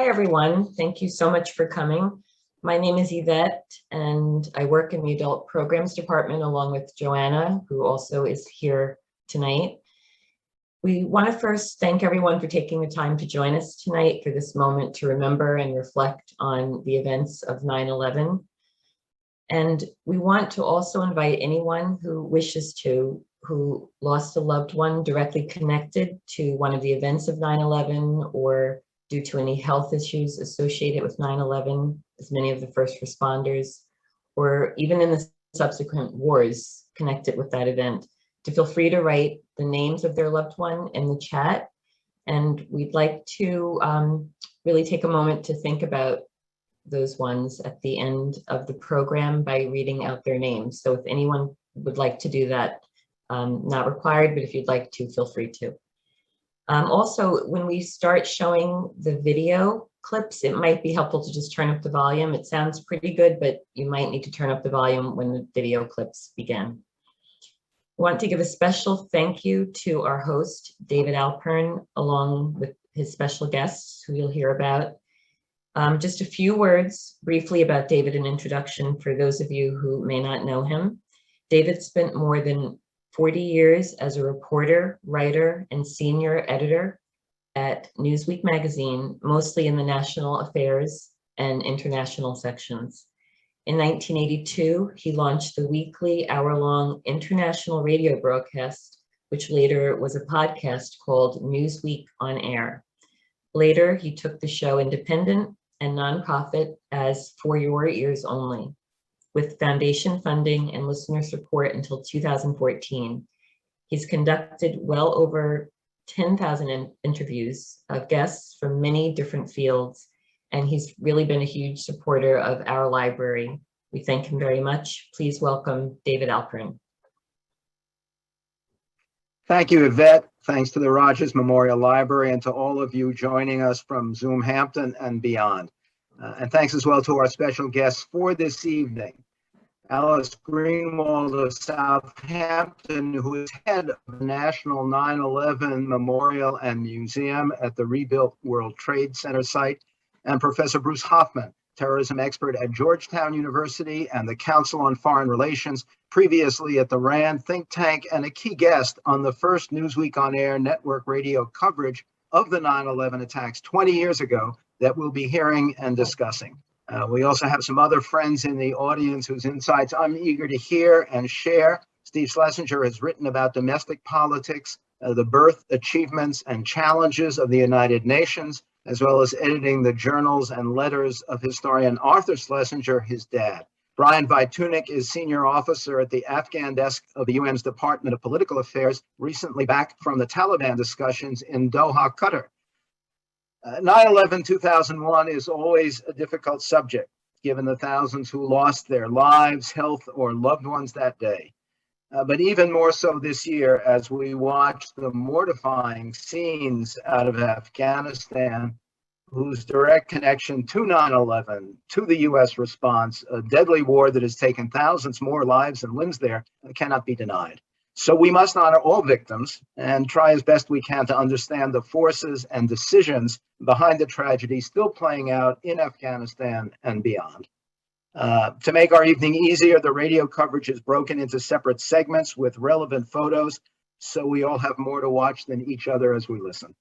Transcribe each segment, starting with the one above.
Hi, everyone. Thank you so much for coming. My name is Yvette, and I work in the Adult Programs Department along with Joanna, who also is here tonight. We want to first thank everyone for taking the time to join us tonight for this moment to remember and reflect on the events of 9/11. And we want to also invite anyone who wishes to, who lost a loved one directly connected to one of the events of 9/11 or due to any health issues associated with 9/11, as many of the first responders, or even in the subsequent wars connected with that event, to feel free to write the names of their loved one in the chat. And we'd like to really take a moment to think about those ones at the end of the program by reading out their names. So if anyone would like to do that, not required, but if you'd like to, feel free to. Also, when we start showing the video clips, it might be helpful to just turn up the volume. It sounds pretty good, but you might need to turn up the volume when the video clips begin. I want to give a special thank you to our host, David Alpern, along with his special guests, who you'll hear about. Just a few words briefly about David, an introduction for those of you who may not know him. David spent more than 40 years as a reporter, writer, and senior editor at Newsweek magazine, mostly in the national affairs and international sections. In 1982, he launched the weekly hour-long international radio broadcast, which later was a podcast called Newsweek On Air. Later, he took the show independent and nonprofit as For Your Ears Only, with foundation funding and listener support until 2014. He's conducted well over 10,000 interviews of guests from many different fields, and he's really been a huge supporter of our library. We thank him very much. Please welcome David Alpern. Thank you, Yvette. Thanks to the Rogers Memorial Library and to all of you joining us from Zoomhampton and beyond. And thanks as well to our special guests for this evening. Alice Greenwald of Southampton, who is head of the National 9/11 Memorial and Museum at the rebuilt World Trade Center site, and Professor Bruce Hoffman, terrorism expert at Georgetown University and the Council on Foreign Relations, previously at the RAND think tank and a key guest on the first Newsweek On Air network radio coverage of the 9/11 attacks 20 years ago that we'll be hearing and discussing. We also have some other friends in the audience whose insights I'm eager to hear and share. Steve Schlesinger has written about domestic politics, the birth, achievements, and challenges of the United Nations, as well as editing the journals and letters of historian Arthur Schlesinger, his dad. Brian Vitunic is senior officer at the Afghan desk of the UN's Department of Political Affairs, recently back from the Taliban discussions in Doha, Qatar. 9/11-2001 is always a difficult subject, given the thousands who lost their lives, health, or loved ones that day. But even more so this year, as we watch the mortifying scenes out of Afghanistan, whose direct connection to 9/11, to the U.S. response, a deadly war that has taken thousands more lives and limbs there, cannot be denied. So we must honor all victims and try as best we can to understand the forces and decisions behind the tragedy still playing out in Afghanistan and beyond. To make our evening easier, the radio coverage is broken into separate segments with relevant photos, so we all have more to watch than each other as we listen.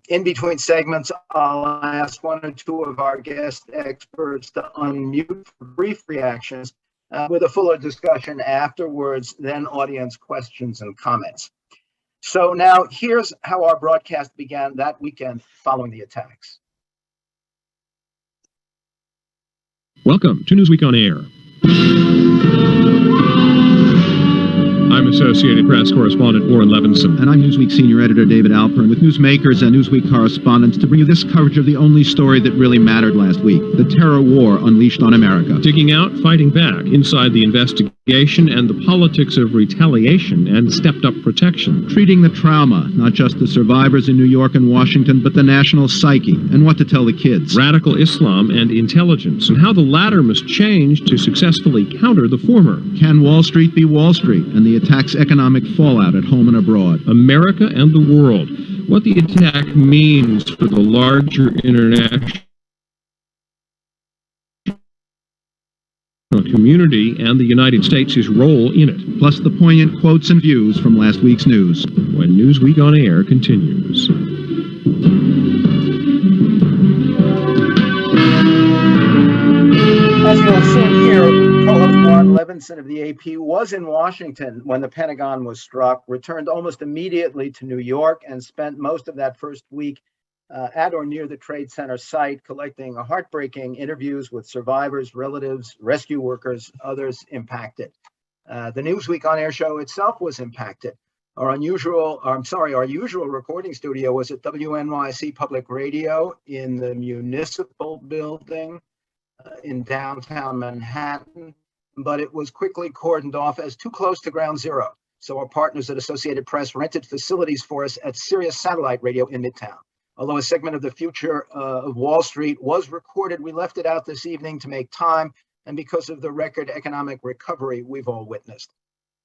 In between segments, I'll ask one or two of our guest experts to unmute for brief reactions, with a fuller discussion afterwards, then audience questions and comments. So now here's how our broadcast began that weekend following the attacks. Welcome to Newsweek On Air. I'm Associated Press correspondent Warren Levinson. And I'm Newsweek senior editor David Alpern, with newsmakers and Newsweek correspondents to bring you this coverage of the only story that really mattered last week, the terror war unleashed on America. Digging out, fighting back, inside the investigation and the politics of retaliation and stepped-up protection. Treating the trauma, not just the survivors in New York and Washington, but the national psyche, and what to tell the kids. Radical Islam and intelligence, and how the latter must change to successfully counter the former. Can Wall Street be Wall Street, and the attack attack's economic fallout at home and abroad. America and the world. What the attack means for the larger international community and the United States' role in it. Plus the poignant quotes and views from last week's news. When Newsweek On Air continues. As you'll soon hear, co-host Warren Levinson of the AP was in Washington when the Pentagon was struck, returned almost immediately to New York, and spent most of that first week at or near the Trade Center site, collecting heartbreaking interviews with survivors, relatives, rescue workers, others impacted. The Newsweek On Air show itself was impacted. Our usual recording studio was at WNYC Public Radio in the Municipal Building in downtown Manhattan, but it was quickly cordoned off as too close to ground zero. So our partners at Associated Press rented facilities for us at Sirius Satellite Radio in Midtown. Although a segment of the future of Wall Street was recorded, we left it out this evening to make time, and because of the record economic recovery we've all witnessed.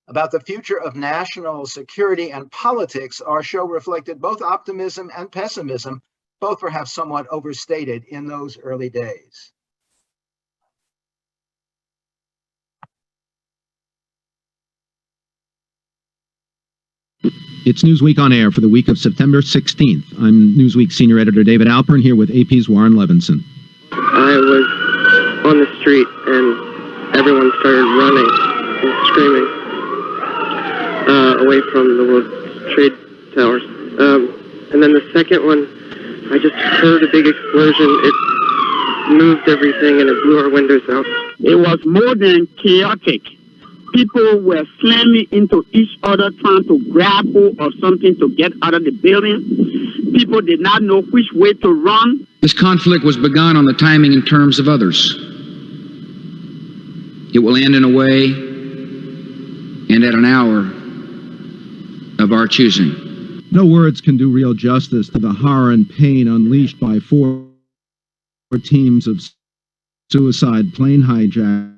About the future of national security and politics, our show reflected both optimism and pessimism, both perhaps somewhat overstated in those early days. It's Newsweek On Air for the week of September 16th. I'm Newsweek senior editor David Alpern here with AP's Warren Levinson. I was on the street and everyone started running and screaming away from the World Trade Towers. And then the second one, I just heard a big explosion. It moved everything and it blew our windows out. It was more than chaotic. People were slamming into each other, trying to grab hold of something to get out of the building. People did not know which way to run. This conflict was begun on the timing and terms of others. It will end in a way and at an hour of our choosing. No words can do real justice to the horror and pain unleashed by four teams of suicide plane hijackers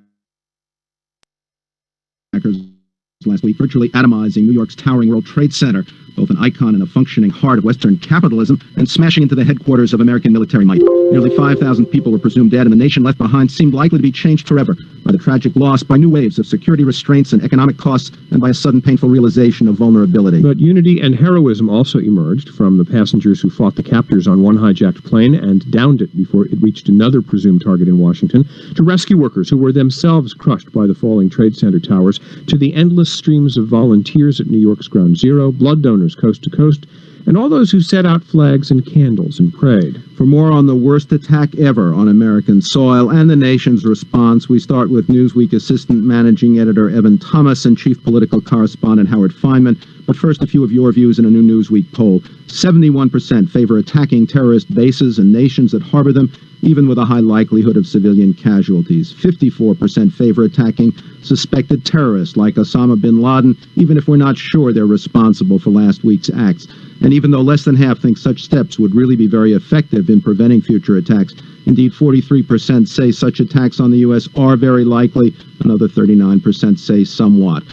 last week, virtually atomizing New York's towering World Trade Center, both an icon and a functioning heart of Western capitalism, and smashing into the headquarters of American military might. Nearly 5,000 people were presumed dead, and the nation left behind seemed likely to be changed forever by the tragic loss, by new waves of security restraints and economic costs, and by a sudden painful realization of vulnerability. But unity and heroism also emerged from the passengers who fought the captors on one hijacked plane and downed it before it reached another presumed target in Washington, to rescue workers who were themselves crushed by the falling Trade Center towers, to the endless streams of volunteers at New York's Ground Zero, blood donors coast to coast, and all those who set out flags and candles and prayed. For more on the worst attack ever on American soil and the nation's response, we start with Newsweek Assistant Managing Editor Evan Thomas and Chief Political Correspondent Howard Feynman. But first, a few of your views in a new Newsweek poll. 71% favor attacking terrorist bases and nations that harbor them, even with a high likelihood of civilian casualties. 54% favor attacking suspected terrorists like Osama bin Laden, even if we're not sure they're responsible for last week's acts. And even though less than half think such steps would really be very effective in preventing future attacks, indeed 43% say such attacks on the U.S. are very likely. Another 39% say somewhat.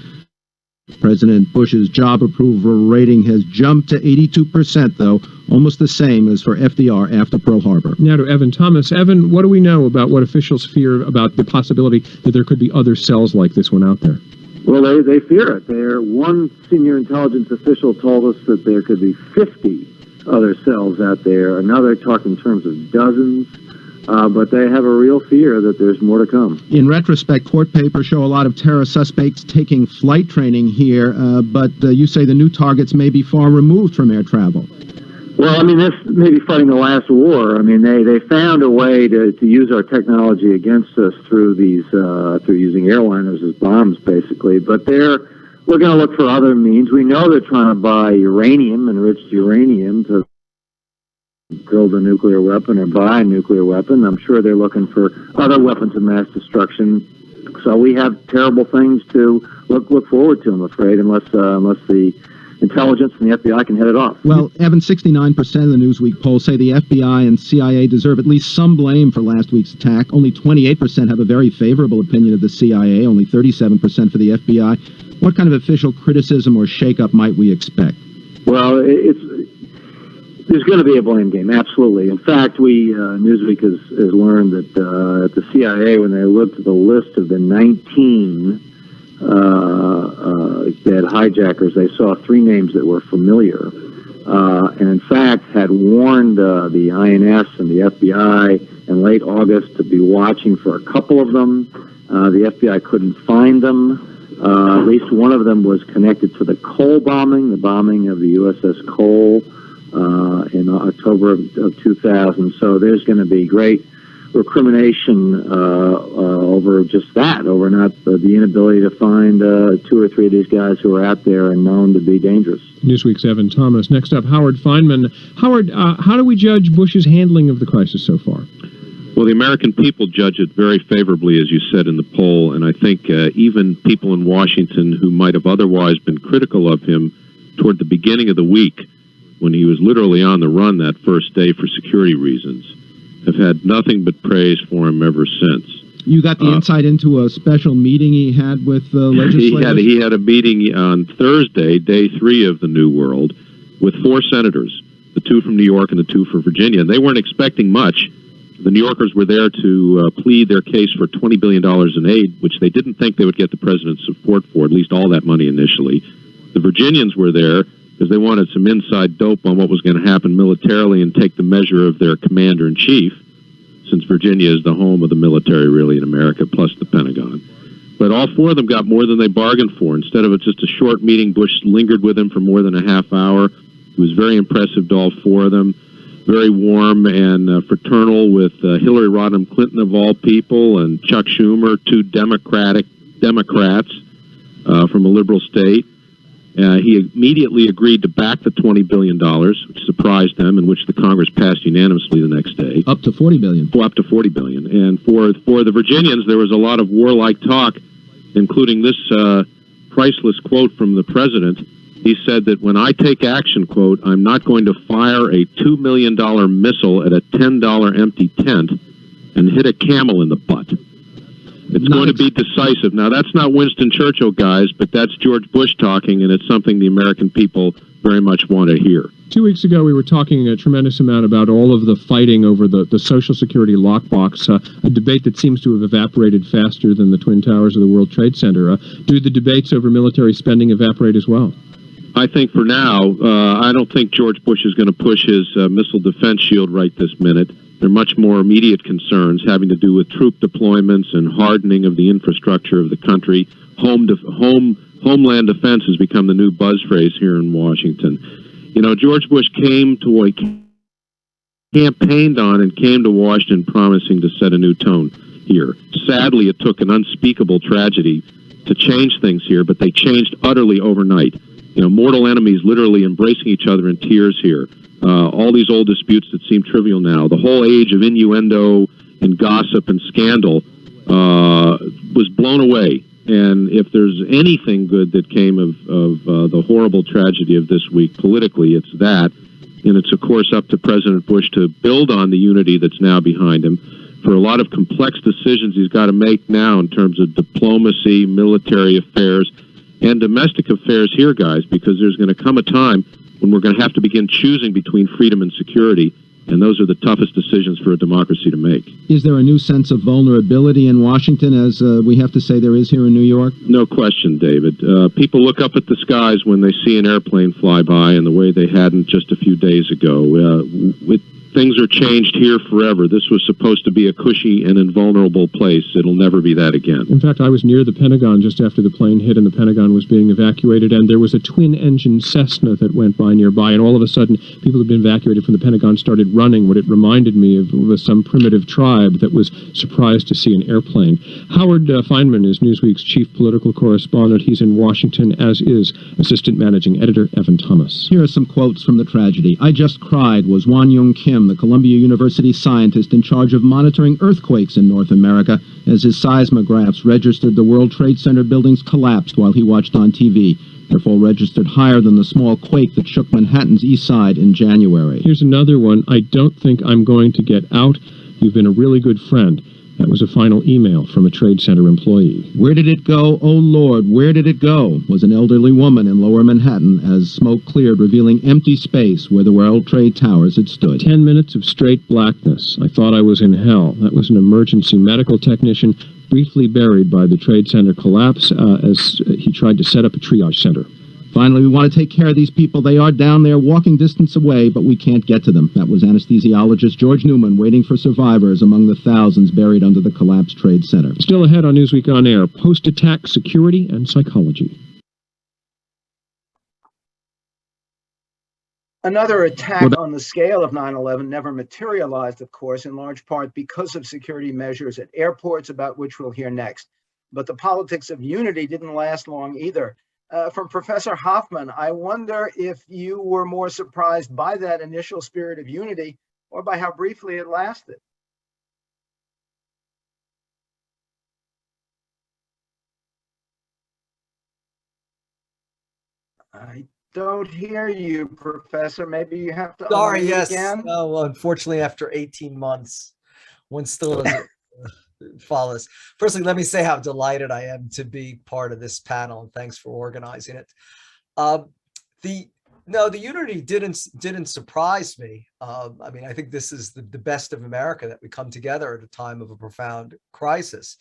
President Bush's job approval rating has jumped to 82%, though, almost the same as for FDR after Pearl Harbor. Now to Evan Thomas. Evan, what do we know about what officials fear about the possibility that there could be other cells like this one out there? Well, they fear it. One senior intelligence official told us that there could be 50 other cells out there. Another talked in terms of dozens. But they have a real fear that there's more to come. In retrospect, court papers show a lot of terror suspects taking flight training here, but you say the new targets may be far removed from air travel. Well, I mean, this may be fighting the last war. I mean, they found a way to use our technology against us through using airliners as bombs, basically. But we're going to look for other means. We know they're trying to buy uranium, enriched uranium, to build a nuclear weapon or buy a nuclear weapon. I'm sure they're looking for other weapons of mass destruction. So we have terrible things to look forward to, I'm afraid, unless the intelligence and the FBI can head it off. Well, Evan, 69% of the Newsweek poll say the FBI and CIA deserve at least some blame for last week's attack. Only 28% have a very favorable opinion of the CIA, only 37% for the FBI. What kind of official criticism or shakeup might we expect? Well, there's going to be a blame game, absolutely. In fact, Newsweek has learned that at the CIA, when they looked at the list of the 19 dead hijackers, they saw 3 names that were familiar, and in fact had warned the INS and the FBI in late August to be watching for a couple of them. The FBI couldn't find them. At least one of them was connected to the Cole bombing, the bombing of the USS Cole in October of 2000. So there's going to be great recrimination over just that, over not the inability to find 2 or 3 of these guys who are out there and known to be dangerous. Newsweek's Evan Thomas. Next up, Howard Feynman. Howard, how do we judge Bush's handling of the crisis so far? Well, the American people judge it very favorably, as you said in the poll, and I think even people in Washington who might have otherwise been critical of him toward the beginning of the week, when he was literally on the run that first day for security reasons, have had nothing but praise for him ever since. You got the insight into a special meeting he had with legislators? He had a meeting on Thursday, day 3 of the New World, with 4 senators, the 2 from New York and the 2 from Virginia. And they weren't expecting much. The New Yorkers were there to plead their case for $20 billion in aid, which they didn't think they would get the president's support for, at least all that money initially. The Virginians were there because they wanted some inside dope on what was going to happen militarily and take the measure of their commander-in-chief, since Virginia is the home of the military, really, in America, plus the Pentagon. But all 4 of them got more than they bargained for. Instead of just a short meeting, Bush lingered with them for more than a half hour. He was very impressive to all 4 of them. Very warm and fraternal with Hillary Rodham Clinton, of all people, and Chuck Schumer, 2 Democrats from a liberal state. He immediately agreed to back the $20 billion, which surprised them, and which the Congress passed unanimously the next day. Up to $40 billion. Up to $40 billion. And for the Virginians, there was a lot of warlike talk, including this priceless quote from the president. He said that when I take action, quote, I'm not going to fire a $2 million missile at a $10 empty tent and hit a camel in the butt. It's going to be decisive. Now, that's not Winston Churchill, guys, but that's George Bush talking, and it's something the American people very much want to hear. 2 weeks ago, we were talking a tremendous amount about all of the fighting over the Social Security lockbox, a debate that seems to have evaporated faster than the Twin Towers of the World Trade Center. Do the debates over military spending evaporate as well? I think for now, I don't think George Bush is going to push his missile defense shield right this minute. There are much more immediate concerns having to do with troop deployments and hardening of the infrastructure of the country. Homeland defense has become the new buzz phrase here in Washington. You know, George Bush campaigned on and came to Washington promising to set a new tone here. Sadly, it took an unspeakable tragedy to change things here, but they changed utterly overnight. You know, mortal enemies literally embracing each other in tears here. All these old disputes that seem trivial now. The whole age of innuendo and gossip and scandal was blown away. And if there's anything good that came of the horrible tragedy of this week politically, it's that. And it's, of course, up to President Bush to build on the unity that's now behind him. For a lot of complex decisions he's got to make now in terms of diplomacy, military affairs, and domestic affairs here, guys, because there's going to come a time when we're going to have to begin choosing between freedom and security, and those are the toughest decisions for a democracy to make. Is there a new sense of vulnerability in Washington, as we have to say there is here in New York? No question, David. People look up at the skies when they see an airplane fly by in the way they hadn't just a few days ago. Things are changed here forever. This was supposed to be a cushy and invulnerable place. It'll never be that again. In fact, I was near the Pentagon just after the plane hit and the Pentagon was being evacuated, and there was a twin-engine Cessna that went by nearby, and all of a sudden, people who'd been evacuated from the Pentagon started running. What it reminded me of was some primitive tribe that was surprised to see an airplane. Howard Feynman is Newsweek's chief political correspondent. He's in Washington, as is assistant managing editor Evan Thomas. Here are some quotes from the tragedy. I just cried was Won Young Kim, the Columbia University scientist in charge of monitoring earthquakes in North America, as his seismographs registered the World Trade Center buildings collapsed while he watched on TV. Their fall registered higher than the small quake that shook Manhattan's east side in January. Here's another one. I don't think I'm going to get out. You've been a really good friend. That was a final email from a Trade Center employee. Where did it go? Oh, Lord, where did it go? Was an elderly woman in lower Manhattan as smoke cleared, revealing empty space where the World Trade Towers had stood. 10 minutes of straight blackness. I thought I was in hell. That was an emergency medical technician briefly buried by the Trade Center collapse as he tried to set up a triage center. Finally, we want to take care of these people. They are down there, walking distance away, but we can't get to them. That was anesthesiologist George Newman waiting for survivors among the thousands buried under the collapsed Trade Center. Still ahead on Newsweek On Air, post-attack security and psychology. Another attack on the scale of 9/11 never materialized, of course, in large part because of security measures at airports, about which we'll hear next. But the politics of unity didn't last long either. From Professor Hoffman, I wonder if you were more surprised by that initial spirit of unity or by how briefly it lasted. I don't hear you, Professor. Maybe you have to. Sorry, yes. Again. No, unfortunately, after 18 months, one still doesn't follow this. Firstly, let me say how delighted I am to be part of this panel, and thanks for organizing it. The unity didn't surprise me. I mean, I think this is the best of America, that we come together at a time of a profound crisis.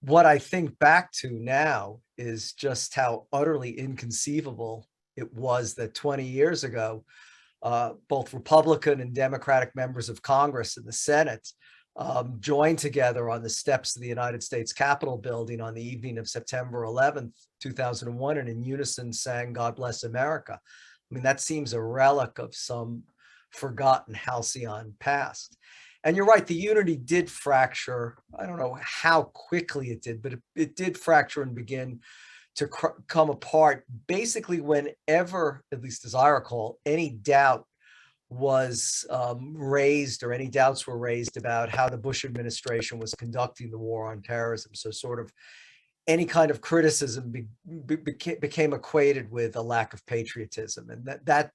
What I think back to now is just how utterly inconceivable it was that 20 years ago, both Republican and Democratic members of Congress and the Senate joined together on the steps of the United States Capitol building on the evening of September 11th, 2001, and in unison sang "God Bless America." I mean, that seems a relic of some forgotten halcyon past. And you're right, the unity did fracture. I don't know how quickly it did, but it did fracture and begin to come apart basically whenever, at least as I recall, any doubt was raised, or any doubts were raised about how the Bush administration was conducting the war on terrorism. So sort of any kind of criticism became equated with a lack of patriotism, and that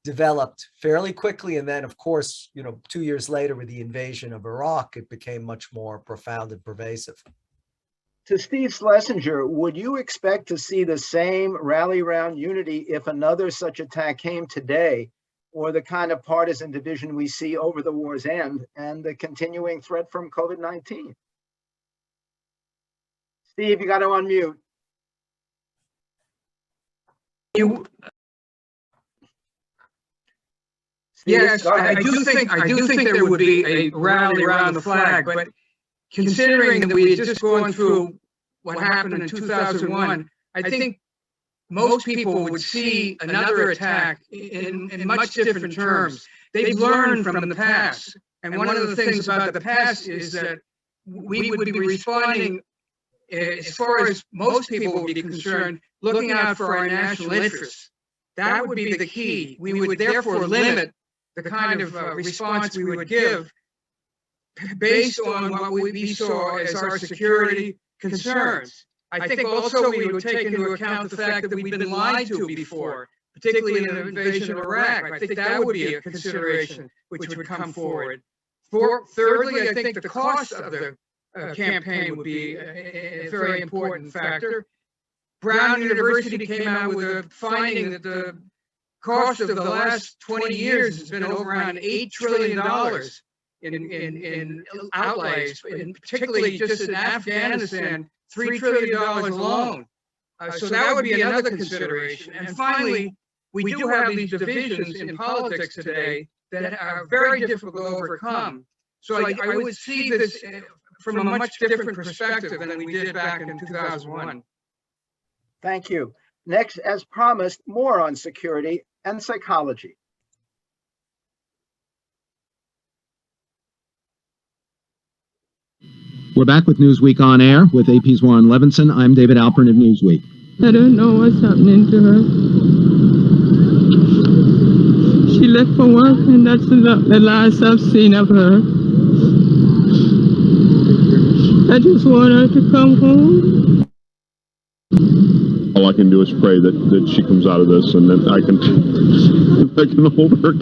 developed fairly quickly. And then, of course, 2 years later with the invasion of Iraq, it became much more profound and pervasive. To Steve Schlesinger, would you expect to see the same rally round unity if another such attack came today, or the kind of partisan division we see over the war's end and the continuing threat from COVID-19? Steve, you got to unmute. Yes, I do think there would be a rally around the flag, but considering that we had just gone through what happened in 2001, I think most people would see another attack in much different terms. They've learned from the past. And one of the things about the past is that we would be responding, as far as most people would be concerned, looking out for our national interests. That would be the key. We would therefore limit the kind of response we would give based on what we saw as our security concerns. I think also we would take into account the fact that we've been lied to before, particularly in the invasion of Iraq. I think that would be a consideration which would come forward. Thirdly, I think the cost of the campaign would be a very important factor. Brown University came out with a finding that the cost of the last 20 years has been over around $8 trillion in outlays, and particularly just in Afghanistan, $3 trillion alone. So that would be another consideration. And finally, we do have these divisions in politics today that are very difficult to overcome. So I would see this from a much different perspective than we did back in 2001. Thank you. Next, as promised, more on security and psychology. We're back with Newsweek On Air with AP's Warren Levinson. I'm David Alpern of Newsweek. I don't know what's happening to her. She left for work, and that's the last I've seen of her. I just want her to come home. All I can do is pray that she comes out of this, and that I can hold her.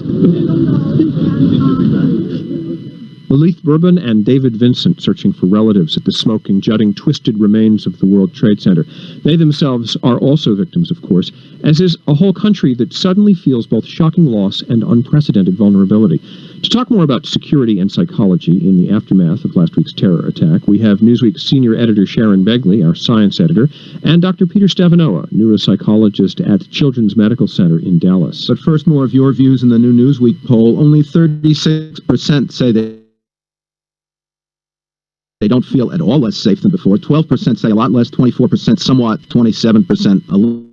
Lilith Bourbon and David Vincent searching for relatives at the smoking, jutting, twisted remains of the World Trade Center. They themselves are also victims, of course, as is a whole country that suddenly feels both shocking loss and unprecedented vulnerability. To talk more about security and psychology in the aftermath of last week's terror attack, we have Newsweek's senior editor Sharon Begley, our science editor, and Dr. Peter Stavanoa, neuropsychologist at Children's Medical Center in Dallas. But first, more of your views in the new Newsweek poll. Only 36% say they don't feel at all less safe than before. 12% say a lot less, 24% somewhat, 27% a little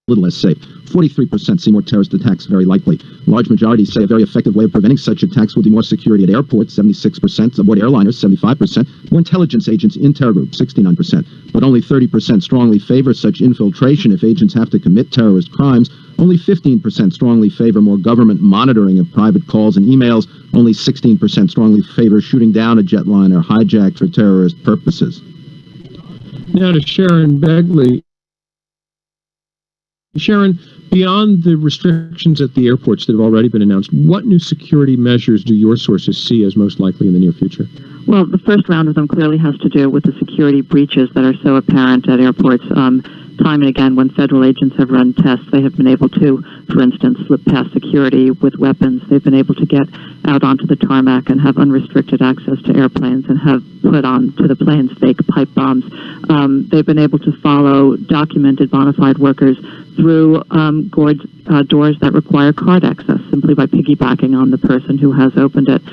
less safe. 43% see more terrorist attacks very likely. A large majority say a very effective way of preventing such attacks would be more security at airports, 76%, aboard airliners, 75%, more intelligence agents in terror groups, 69%. But only 30% strongly favor such infiltration if agents have to commit terrorist crimes. Only 15% strongly favor more government monitoring of private calls and emails. Only 16% strongly favor shooting down a jetliner hijacked for terrorist purposes. Now to Sharon Begley. Sharon, beyond the restrictions at the airports that have already been announced, what new security measures do your sources see as most likely in the near future? Well, the first round of them clearly has to do with the security breaches that are so apparent at airports. Time and again, when federal agents have run tests, they have been able to, for instance, slip past security with weapons. They've been able to get out onto the tarmac and have unrestricted access to airplanes and have put on to the planes fake pipe bombs. They've been able to follow documented bona fide workers through doors that require card access simply by piggybacking on the person who has opened it.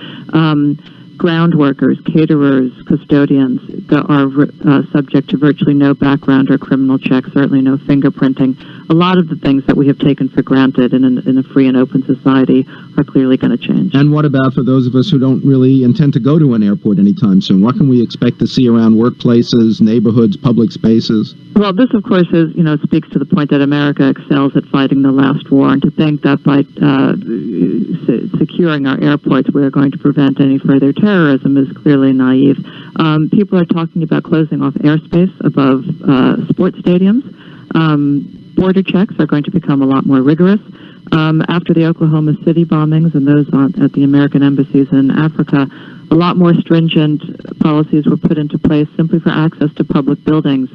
Ground workers, caterers, custodians are subject to virtually no background or criminal checks, certainly no fingerprinting. A lot of the things that we have taken for granted in a free and open society are clearly going to change. And what about for those of us who don't really intend to go to an airport anytime soon? What can we expect to see around workplaces, neighborhoods, public spaces? Well, this, of course, speaks to the point that America excels at fighting the last war, and to think that by securing our airports we are going to prevent any further terrorism is clearly naive. People are talking about closing off airspace above sports stadiums. Border checks are going to become a lot more rigorous. After the Oklahoma City bombings and those at the American embassies in Africa, a lot more stringent policies were put into place simply for access to public buildings.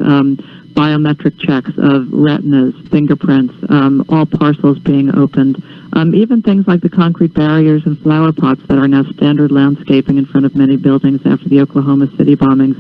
Biometric checks of retinas, fingerprints, all parcels being opened. Even things like the concrete barriers and flower pots that are now standard landscaping in front of many buildings after the Oklahoma City bombings.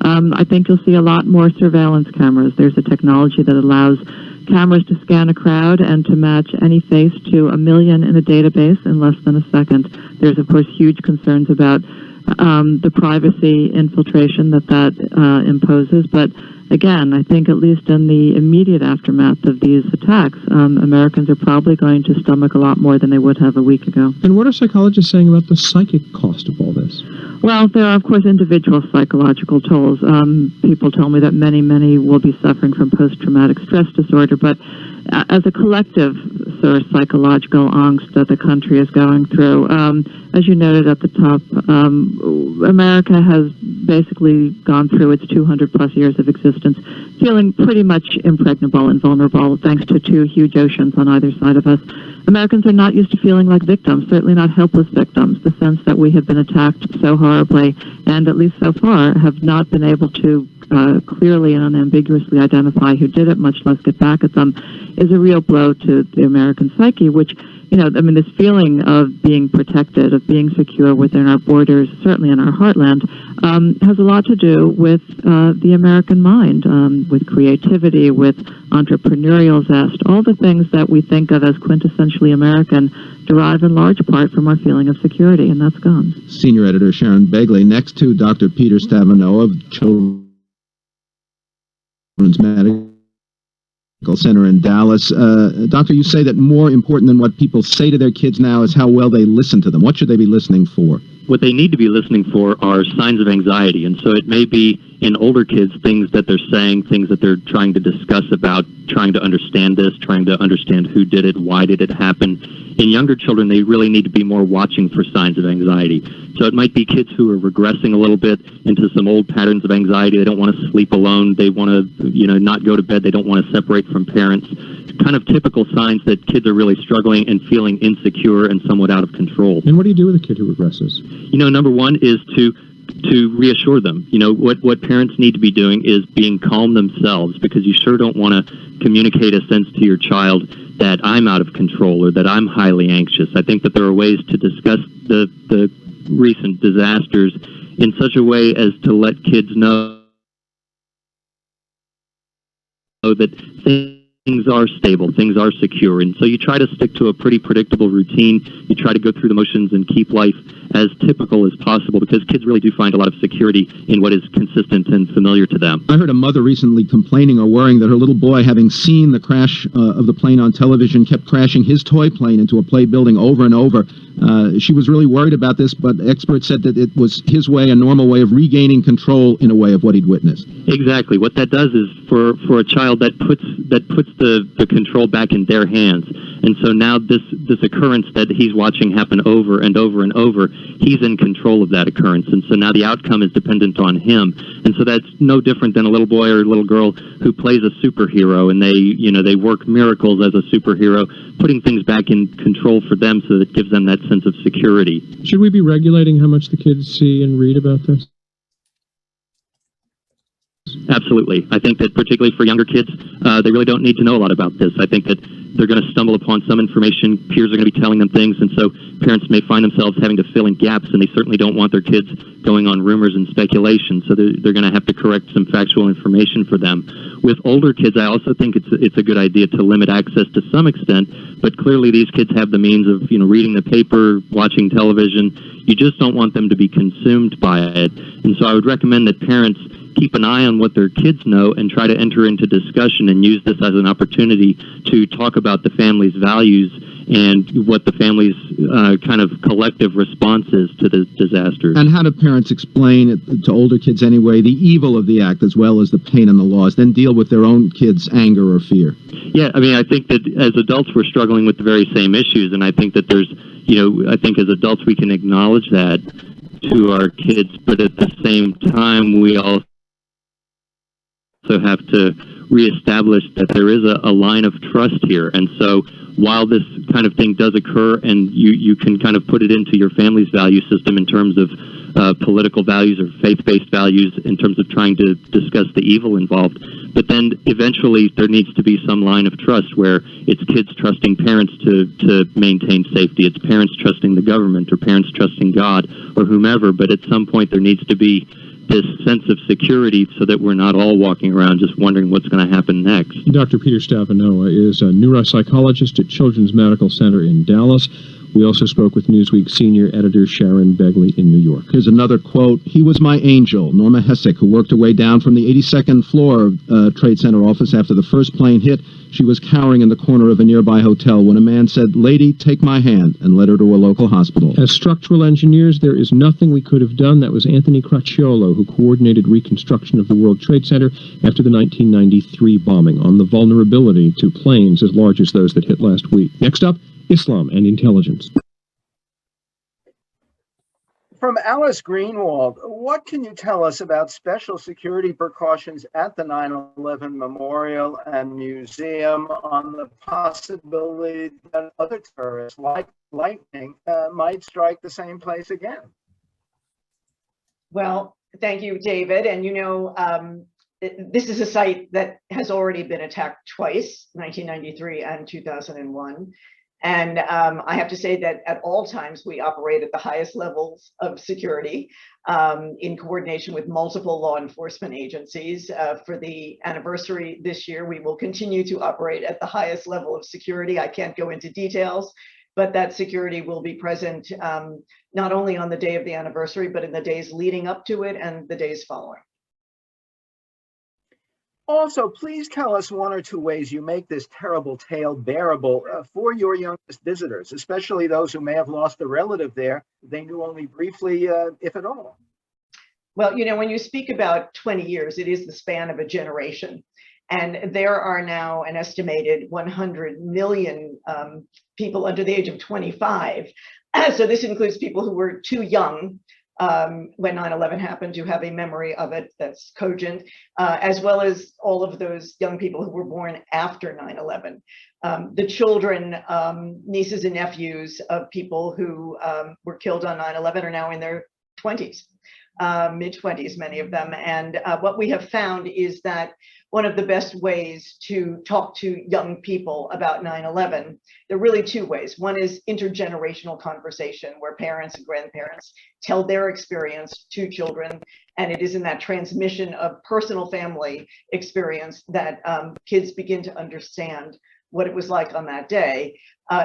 I think you'll see a lot more surveillance cameras. There's a technology that allows cameras to scan a crowd and to match any face to 1 million in a database in less than a second. There's, of course, huge concerns about the privacy infiltration that imposes, but again, I think at least in the immediate aftermath of these attacks, Americans are probably going to stomach a lot more than they would have a week ago. And what are psychologists saying about the psychic cost of all this? Well, there are, of course, individual psychological tolls. People tell me that many will be suffering from post-traumatic stress disorder, but as a collective sort of psychological angst that the country is going through, as you noted at the top, America has basically gone through its 200-plus years of existence feeling pretty much impregnable and vulnerable thanks to two huge oceans on either side of us. Americans are not used to feeling like victims, certainly not helpless victims. The sense that we have been attacked so horribly and, at least so far, have not been able to clearly and unambiguously identify who did it, much less get back at them, is a real blow to the American psyche, which, this feeling of being protected, of being secure within our borders, certainly in our heartland, has a lot to do with the American mind, with creativity, with entrepreneurial zest. All the things that we think of as quintessentially American derive in large part from our feeling of security, and that's gone. Senior editor Sharon Begley, next to Dr. Peter Stavanoa of Children's Medical Center in Dallas. Doctor, you say that more important than what people say to their kids now is how well they listen to them. What should they be listening for? What they need to be listening for are signs of anxiety, and so it may be in older kids, things that they're saying, things that they're trying to discuss about, trying to understand this, trying to understand who did it, why did it happen. In younger children, they really need to be more watching for signs of anxiety. So it might be kids who are regressing a little bit into some old patterns of anxiety. They don't want to sleep alone. They want to, not go to bed. They don't want to separate from parents. Kind of typical signs that kids are really struggling and feeling insecure and somewhat out of control. And what do you do with a kid who regresses? Number one is to reassure them. What parents need to be doing is being calm themselves, because you sure don't want to communicate a sense to your child that I'm out of control or that I'm highly anxious. I think that there are ways to discuss the recent disasters in such a way as to let kids know that things are stable, things are secure, and so you try to stick to a pretty predictable routine. You try to go through the motions and keep life as typical as possible, because kids really do find a lot of security in what is consistent and familiar to them. I heard a mother recently complaining or worrying that her little boy, having seen the crash of the plane on television, kept crashing his toy plane into a play building over and over. She was really worried about this, but experts said that it was his way, a normal way of regaining control in a way of what he'd witnessed. Exactly. What that does is for a child that puts the control back in their hands. And so now this occurrence that he's watching happen over and over and over, he's in control of that occurrence. And so now the outcome is dependent on him. And so that's no different than a little boy or a little girl who plays a superhero, and they work miracles as a superhero, putting things back in control for them so that it gives them that sense of security. Should we be regulating how much the kids see and read about this? Absolutely. I think that particularly for younger kids, they really don't need to know a lot about this. I think that they're going to stumble upon some information, peers are going to be telling them things, and so parents may find themselves having to fill in gaps, and they certainly don't want their kids going on rumors and speculation, so they're going to have to correct some factual information for them. With older kids, I also think it's a good idea to limit access to some extent, but clearly these kids have the means of reading the paper, watching television. You just don't want them to be consumed by it. And so I would recommend that parents keep an eye on what their kids know and try to enter into discussion and use this as an opportunity to talk about the family's values and what the family's kind of collective response is to the disasters. And how do parents explain to older kids anyway the evil of the act as well as the pain and the loss, then deal with their own kids' anger or fear? Yeah, I mean, I think that as adults we're struggling with the very same issues, and I think that there's, I think as adults we can acknowledge that to our kids, but at the same time we also have to reestablish that there is a line of trust here. And so while this kind of thing does occur, and you can kind of put it into your family's value system in terms of political values or faith-based values in terms of trying to discuss the evil involved, but then eventually there needs to be some line of trust where it's kids trusting parents to maintain safety, it's parents trusting the government or parents trusting God or whomever, but at some point there needs to be this sense of security so that we're not all walking around just wondering what's going to happen next. Dr. Peter Stavanoa is a neuropsychologist at Children's Medical Center in Dallas. We also spoke with Newsweek senior editor Sharon Begley in New York. Here's another quote. "He was my angel," Norma Hessick, who worked her way down from the 82nd floor of Trade Center office after the first plane hit. She was cowering in the corner of a nearby hotel when a man said, "Lady, take my hand," and led her to a local hospital. As structural engineers, there is nothing we could have done. That was Anthony Cracchiolo, who coordinated reconstruction of the World Trade Center after the 1993 bombing on the vulnerability to planes as large as those that hit last week. Next up, Islam and intelligence. From Alice Greenwald, what can you tell us about special security precautions at the 9/11 Memorial and Museum on the possibility that other terrorists, like lightning, might strike the same place again? Well, thank you, David. And this is a site that has already been attacked twice, 1993 and 2001. And I have to say that at all times we operate at the highest levels of security in coordination with multiple law enforcement agencies. For the anniversary this year, we will continue to operate at the highest level of security. I can't go into details, but that security will be present not only on the day of the anniversary, but in the days leading up to it and the days following. Also, please tell us one or two ways you make this terrible tale bearable for your youngest visitors, especially those who may have lost a relative there they knew only briefly, if at all. Well, when you speak about 20 years, it is the span of a generation. And there are now an estimated 100 million people under the age of 25. So this includes people who were too young when 9/11 happened to have a memory of it that's cogent, as well as all of those young people who were born after 9/11. The children, nieces and nephews of people who were killed on 9/11 are now in their 20s, mid-20s, many of them. And what we have found is that one of the best ways to talk to young people about 9/11, there are really two ways. One is intergenerational conversation, where parents and grandparents tell their experience to children, and it is in that transmission of personal family experience that kids begin to understand what it was like on that day.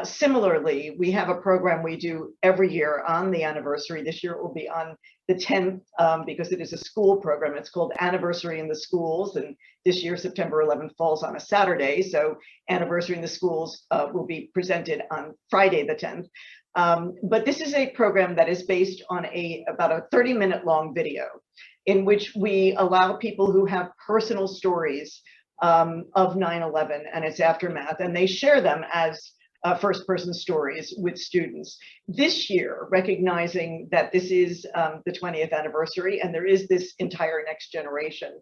Similarly, we have a program we do every year on the anniversary. This year it will be on the 10th because it is a school program. It's called Anniversary in the Schools, and this year September 11th falls on a Saturday, so Anniversary in the Schools will be presented on Friday the 10th. But this is a program that is based on about a 30-minute long video in which we allow people who have personal stories of 9/11 and its aftermath, and they share them as first-person stories with students. This year, recognizing that this is the 20th anniversary and there is this entire next generation,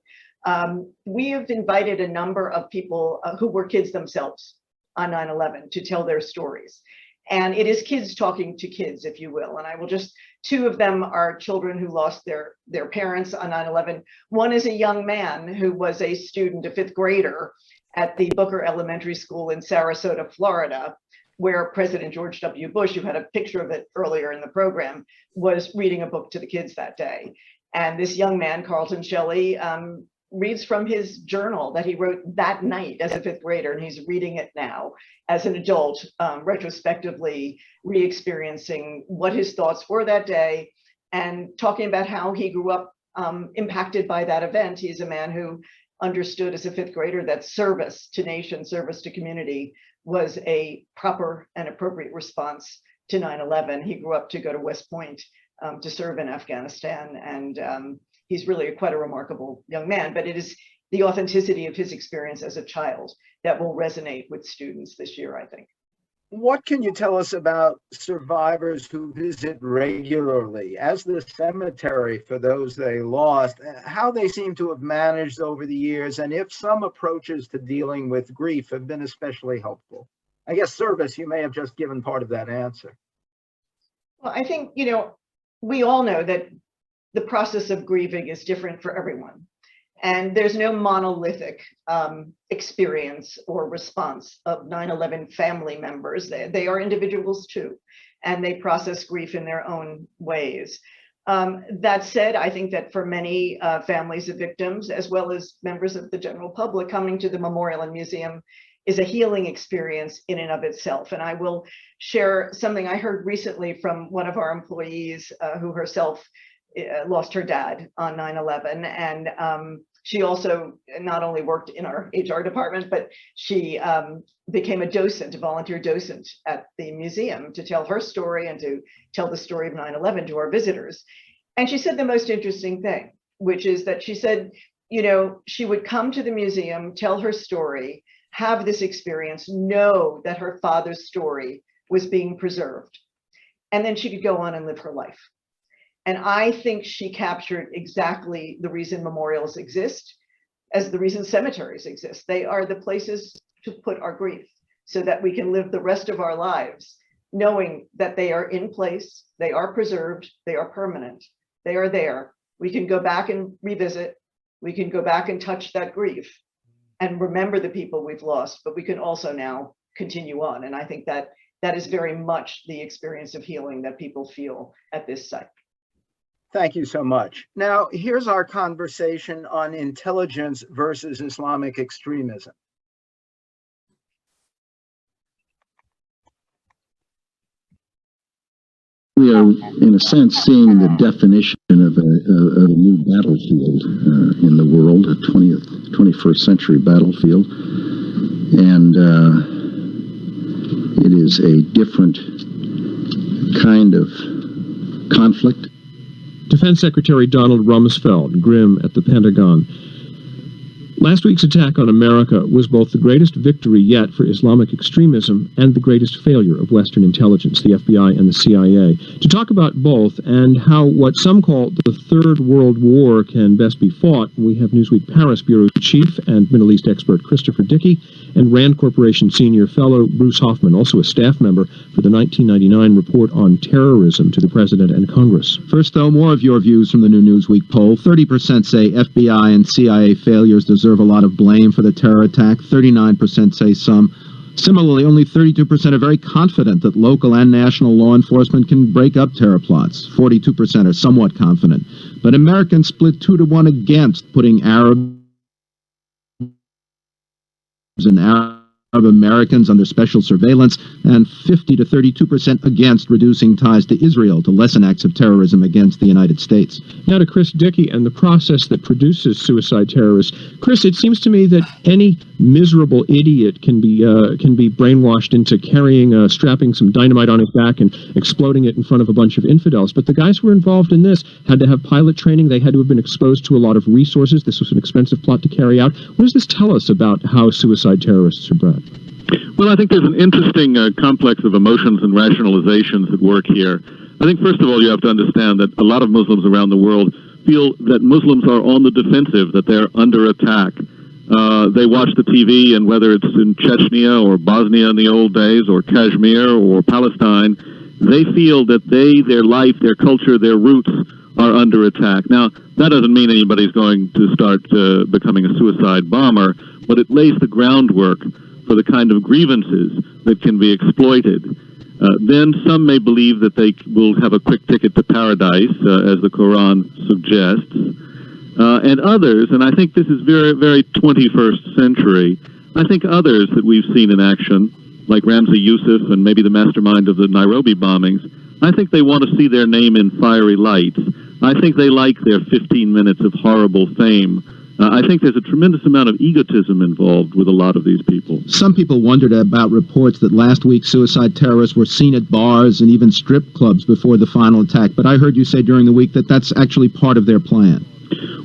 we have invited a number of people who were kids themselves on 9/11 to tell their stories. And it is kids talking to kids, if you will. And I will just, two of them are children who lost their parents on 9/11. One is a young man who was a student, a fifth grader at the Booker Elementary School in Sarasota, Florida, where President George W. Bush, who had a picture of it earlier in the program, was reading a book to the kids that day. And this young man, Carlton Shelley, reads from his journal that he wrote that night as a fifth grader, and he's reading it now as an adult, retrospectively re-experiencing what his thoughts were that day and talking about how he grew up impacted by that event. He's a man who understood as a fifth grader that service to nation, service to community was a proper and appropriate response to 9/11. He grew up to go to West Point to serve in Afghanistan, and he's really quite a remarkable young man, but it is the authenticity of his experience as a child that will resonate with students this year, I think. What can you tell us about survivors who visit regularly as the cemetery for those they lost, how they seem to have managed over the years, and if some approaches to dealing with grief have been especially helpful? I guess, Service, you may have just given part of that answer. Well, I think, we all know that the process of grieving is different for everyone. And there's no monolithic experience or response of 9/11 family members. They are individuals too, and they process grief in their own ways. That said, I think that for many families of victims, as well as members of the general public, coming to the memorial and museum is a healing experience in and of itself. And I will share something I heard recently from one of our employees who herself lost her dad on 9/11. And she also not only worked in our HR department, but she became a docent, a volunteer docent at the museum to tell her story and to tell the story of 9/11 to our visitors. And she said the most interesting thing, which is that she said, she would come to the museum, tell her story, have this experience, know that her father's story was being preserved, and then she could go on and live her life. And I think she captured exactly the reason memorials exist as the reason cemeteries exist. They are the places to put our grief so that we can live the rest of our lives knowing that they are in place, they are preserved, they are permanent, they are there. We can go back and revisit, we can go back and touch that grief and remember the people we've lost, but we can also now continue on. And I think that that is very much the experience of healing that people feel at this site. Thank you so much. Now, here's our conversation on intelligence versus Islamic extremism. We are, in a sense, seeing the definition of a new battlefield in the world, a 21st century battlefield. And it is a different kind of conflict. Defense Secretary Donald Rumsfeld, grim at the Pentagon. Last week's attack on America was both the greatest victory yet for Islamic extremism and the greatest failure of Western intelligence, the FBI and the CIA. To talk about both and how what some call the Third World War can best be fought, we have Newsweek Paris Bureau Chief and Middle East expert Christopher Dickey and Rand Corporation Senior Fellow Bruce Hoffman, also a staff member for the 1999 report on terrorism to the President and Congress. First, though, more of your views from the new Newsweek poll. 30% say FBI and CIA failures deserve a lot of blame for the terror attack. 39% say some. Similarly, only 32% are very confident that local and national law enforcement can break up terror plots. 42% are somewhat confident. But Americans split 2-1 against putting Arabs and Arab Americans under special surveillance, and 50 to 32% against reducing ties to Israel to lessen acts of terrorism against the United States. Now to Chris Dickey and the process that produces suicide terrorists. Chris, it seems to me that any miserable idiot can be brainwashed into strapping some dynamite on his back and exploding it in front of a bunch of infidels. But the guys who were involved in this had to have pilot training. They had to have been exposed to a lot of resources. This was an expensive plot to carry out. What does this tell us about how suicide terrorists are bred? Well, I think there's an interesting complex of emotions and rationalizations at work here. I think, first of all, you have to understand that a lot of Muslims around the world feel that Muslims are on the defensive, that they're under attack. They watch the TV, and whether it's in Chechnya or Bosnia in the old days or Kashmir or Palestine, they feel that their life, their culture, their roots are under attack. Now, that doesn't mean anybody's going to start becoming a suicide bomber, but it lays the groundwork for the kind of grievances that can be exploited. Then some may believe that they will have a quick ticket to paradise, as the Quran suggests. And others, and I think this is very, very 21st century, I think others that we've seen in action, like Ramzi Youssef and maybe the mastermind of the Nairobi bombings, I think they want to see their name in fiery lights. I think they like their 15 minutes of horrible fame. I think there's a tremendous amount of egotism involved with a lot of these people. Some people wondered about reports that last week suicide terrorists were seen at bars and even strip clubs before the final attack, but I heard you say during the week that that's actually part of their plan.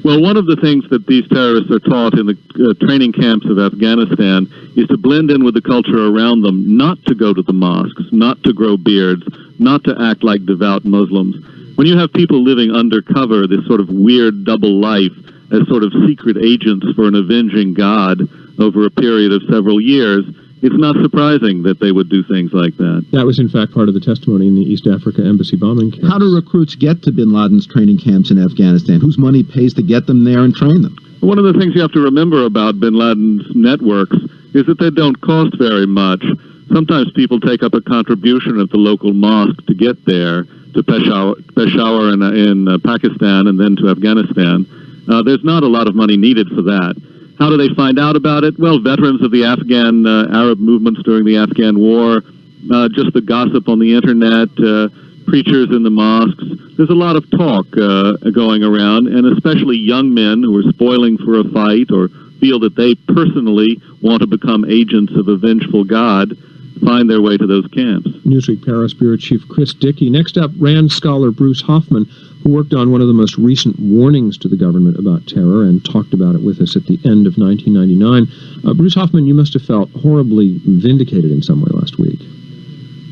Well, one of the things that these terrorists are taught in the training camps of Afghanistan is to blend in with the culture around them, not to go to the mosques, not to grow beards, not to act like devout Muslims. When you have people living undercover, this sort of weird double life, as sort of secret agents for an avenging God over a period of several years, it's not surprising that they would do things like that. That was, in fact, part of the testimony in the East Africa embassy bombing camps. How do recruits get to bin Laden's training camps in Afghanistan? Whose money pays to get them there and train them? One of the things you have to remember about bin Laden's networks is that they don't cost very much. Sometimes people take up a contribution at the local mosque to get there, to Peshawar in Pakistan and then to Afghanistan. There's not a lot of money needed for that. How do they find out about it? Well, veterans of the Afghan Arab movements during the Afghan war, just the gossip on the internet, preachers in the mosques. There's a lot of talk going around, and especially young men who are spoiling for a fight or feel that they personally want to become agents of a vengeful God find their way to those camps. Newsweek Paris Bureau Chief Chris Dickey. Next up, Rand scholar Bruce Hoffman, who worked on one of the most recent warnings to the government about terror and talked about it with us at the end of 1999. Bruce Hoffman, you must have felt horribly vindicated in some way last week.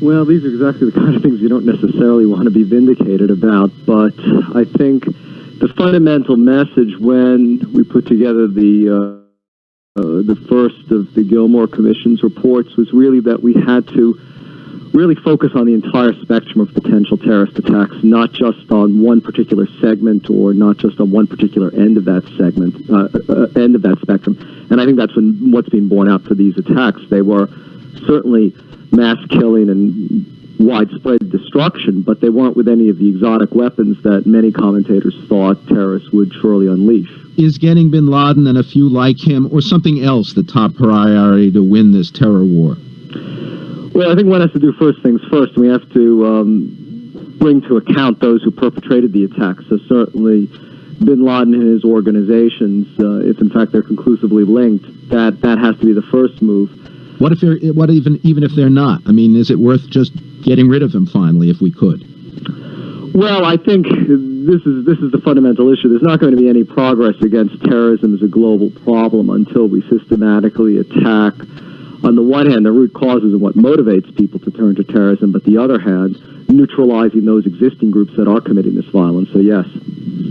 Well, these are exactly the kind of things you don't necessarily want to be vindicated about, but I think the fundamental message when we put together the first of the Gilmore Commission's reports was really that we had to really focus on the entire spectrum of potential terrorist attacks, not just on one particular segment or not just on one particular end of that segment, end of that spectrum. And I think that's what's being borne out for these attacks. They were certainly mass killing and widespread destruction, but they weren't with any of the exotic weapons that many commentators thought terrorists would surely unleash. Is getting bin Laden and a few like him or something else the top priority to win this terror war? Well, I think one has to do first things first. We have to bring to account those who perpetrated the attacks. So certainly bin Laden and his organizations, if in fact they're conclusively linked, that has to be the first move. What if even if they're not? I mean, is it worth just getting rid of him finally if we could? Well, I think this is the fundamental issue. There's not going to be any progress against terrorism as a global problem until we systematically attack, on the one hand, the root causes of what motivates people to turn to terrorism, but the other hand, neutralizing those existing groups that are committing this violence. So yes.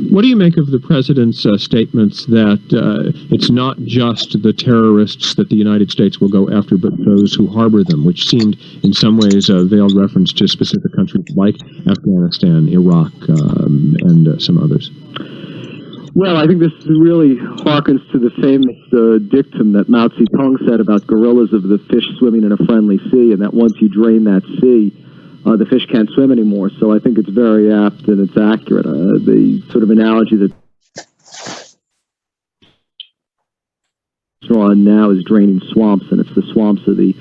What do you make of the president's statements that it's not just the terrorists that the United States will go after, but those who harbor them, which seemed in some ways a veiled reference to specific countries like Afghanistan, Iraq, and some others? Well, I think this really harkens to the famous dictum that Mao Zedong said about gorillas of the fish swimming in a friendly sea, and that once you drain that sea, the fish can't swim anymore. So I think it's very apt and it's accurate. The sort of analogy that drawn now is draining swamps, and it's the swamps of the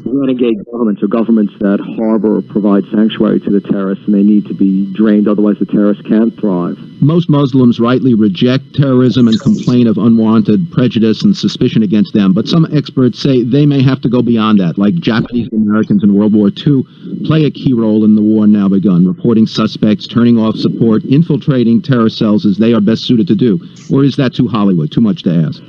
renegade governments or governments that harbor or provide sanctuary to the terrorists, and they need to be drained, otherwise the terrorists can't thrive. Most Muslims rightly reject terrorism and complain of unwanted prejudice and suspicion against them, but some experts say they may have to go beyond that, like Japanese Americans in World War II play a key role in the war now begun, reporting suspects, turning off support, infiltrating terror cells as they are best suited to do. Or is that too Hollywood, too much to ask?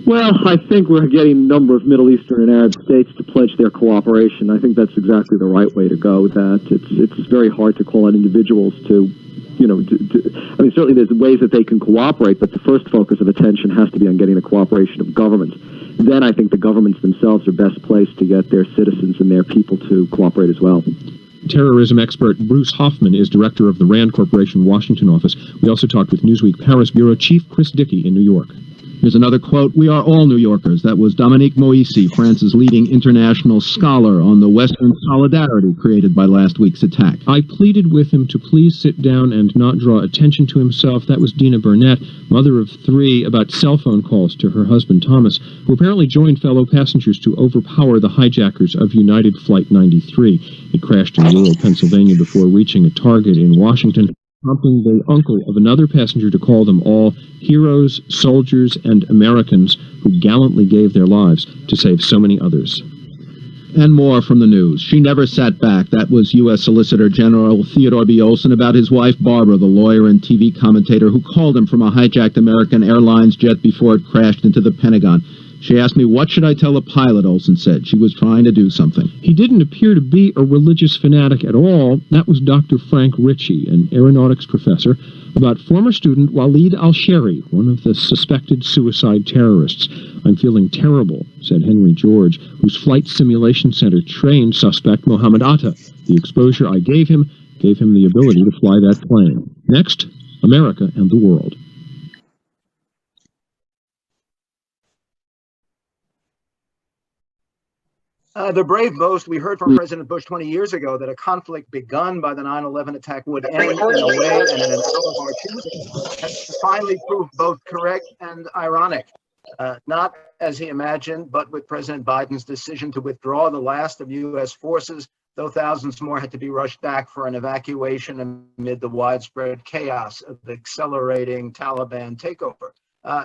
Well, I think we're getting a number of Middle Eastern and Arab states to pledge their cooperation. I think that's exactly the right way to go with that. It's very hard to call on individuals to, I mean, certainly there's ways that they can cooperate, but the first focus of attention has to be on getting the cooperation of governments. Then I think the governments themselves are best placed to get their citizens and their people to cooperate as well. Terrorism expert Bruce Hoffman is director of the RAND Corporation Washington office. We also talked with Newsweek Paris Bureau Chief Chris Dickey in New York. Here's another quote. "We are all New Yorkers." That was Dominique Moïse, France's leading international scholar on the Western solidarity created by last week's attack. I pleaded with him to please sit down and not draw attention to himself. That was Dina Burnett, mother of 3, about cell phone calls to her husband Thomas, who apparently joined fellow passengers to overpower the hijackers of United Flight 93. It crashed in rural Pennsylvania before reaching a target in Washington, prompting the uncle of another passenger to call them all heroes, soldiers, and Americans who gallantly gave their lives to save so many others. And more from the news. She never sat back. That was U.S. Solicitor General Theodore B. Olson about his wife Barbara, the lawyer and TV commentator who called him from a hijacked American Airlines jet before it crashed into the Pentagon. She asked me, "What should I tell the pilot?" Olson said. She was trying to do something. He didn't appear to be a religious fanatic at all. That was Dr. Frank Ritchie, an aeronautics professor, about former student Walid al-Sheri, one of the suspected suicide terrorists. "I'm feeling terrible," said Henry George, whose flight simulation center trained suspect Mohammed Atta. "The exposure I gave him the ability to fly that plane." Next, America and the world. The brave boast we heard from President Bush 20 years ago that a conflict begun by the 9/11 attack would end in a way and in an hour of our choosing has finally proved both correct and ironic. Not as he imagined, but with President Biden's decision to withdraw the last of U.S. forces, though thousands more had to be rushed back for an evacuation amid the widespread chaos of the accelerating Taliban takeover.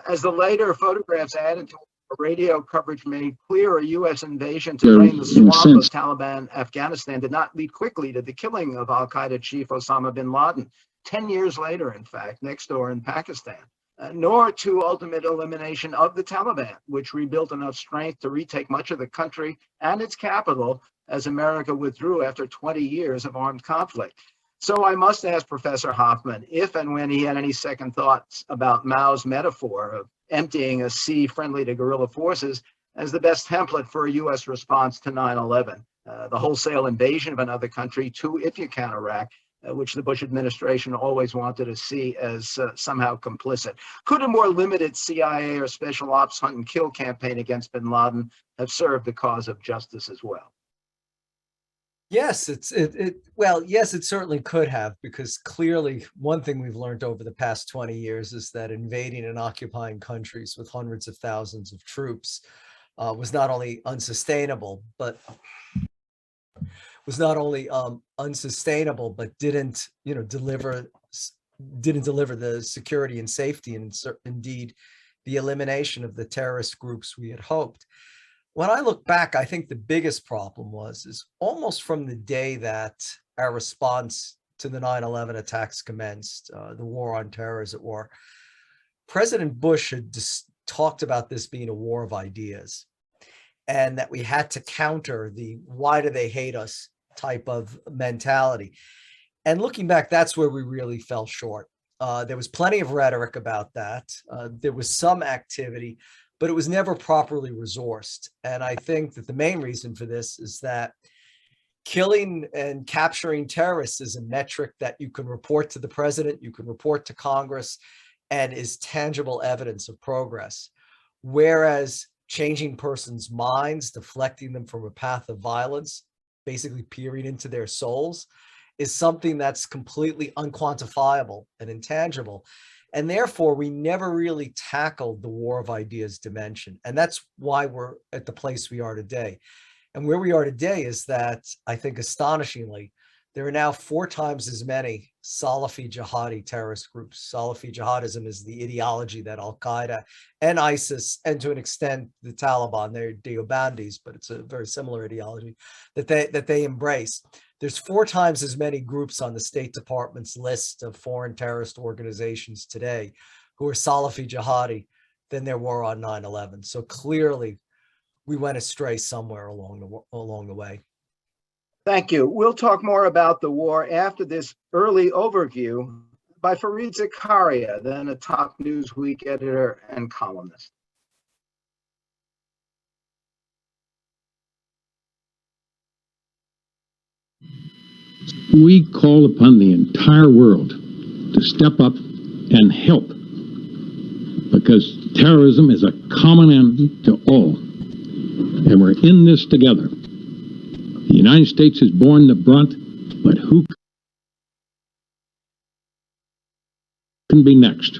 As the later photographs added to radio coverage made clear, a U.S. invasion to drain the swamp of Taliban Afghanistan did not lead quickly to the killing of al-Qaeda chief Osama bin Laden, 10 years later, in fact, next door in Pakistan, nor to ultimate elimination of the Taliban, which rebuilt enough strength to retake much of the country and its capital as America withdrew after 20 years of armed conflict. So I must ask Professor Hoffman if and when he had any second thoughts about Mao's metaphor of emptying a sea friendly to guerrilla forces as the best template for a U.S. response to 9/11, the wholesale invasion of another country to, if you count Iraq, which the Bush administration always wanted to see as somehow complicit. Could a more limited CIA or special ops hunt and kill campaign against bin Laden have served the cause of justice as well? Yes, yes, it certainly could have, because clearly one thing we've learned over the past 20 years is that invading and occupying countries with hundreds of thousands of troops was not only unsustainable, but didn't deliver the security and safety and indeed the elimination of the terrorist groups we had hoped. When I look back, I think the biggest problem is almost from the day that our response to the 9/11 attacks commenced, the war on terror, as it were, President Bush had just talked about this being a war of ideas, and that we had to counter the "why do they hate us" type of mentality. And looking back, that's where we really fell short. There was plenty of rhetoric about that. There was some activity, but it was never properly resourced. And I think that the main reason for this is that killing and capturing terrorists is a metric that you can report to the president, you can report to Congress, and is tangible evidence of progress. Whereas changing persons' minds, deflecting them from a path of violence, basically peering into their souls, is something that's completely unquantifiable and intangible. And therefore, we never really tackled the war of ideas dimension. And that's why we're at the place we are today. And where we are today is that, I think astonishingly, there are now 4 times as many Salafi jihadi terrorist groups. Salafi jihadism is the ideology that Al-Qaeda and ISIS, and to an extent the Taliban, they're Deobandis, but it's a very similar ideology that they embrace. There's 4 times as many groups on the State Department's list of foreign terrorist organizations today who are Salafi jihadi than there were on 9/11. So clearly, we went astray somewhere along the way. Thank you. We'll talk more about the war after this early overview by Fareed Zakaria, then a top Newsweek editor and columnist. We call upon the entire world to step up and help, because terrorism is a common enemy to all, and we're in this together. The United States has borne the brunt, but who can be next?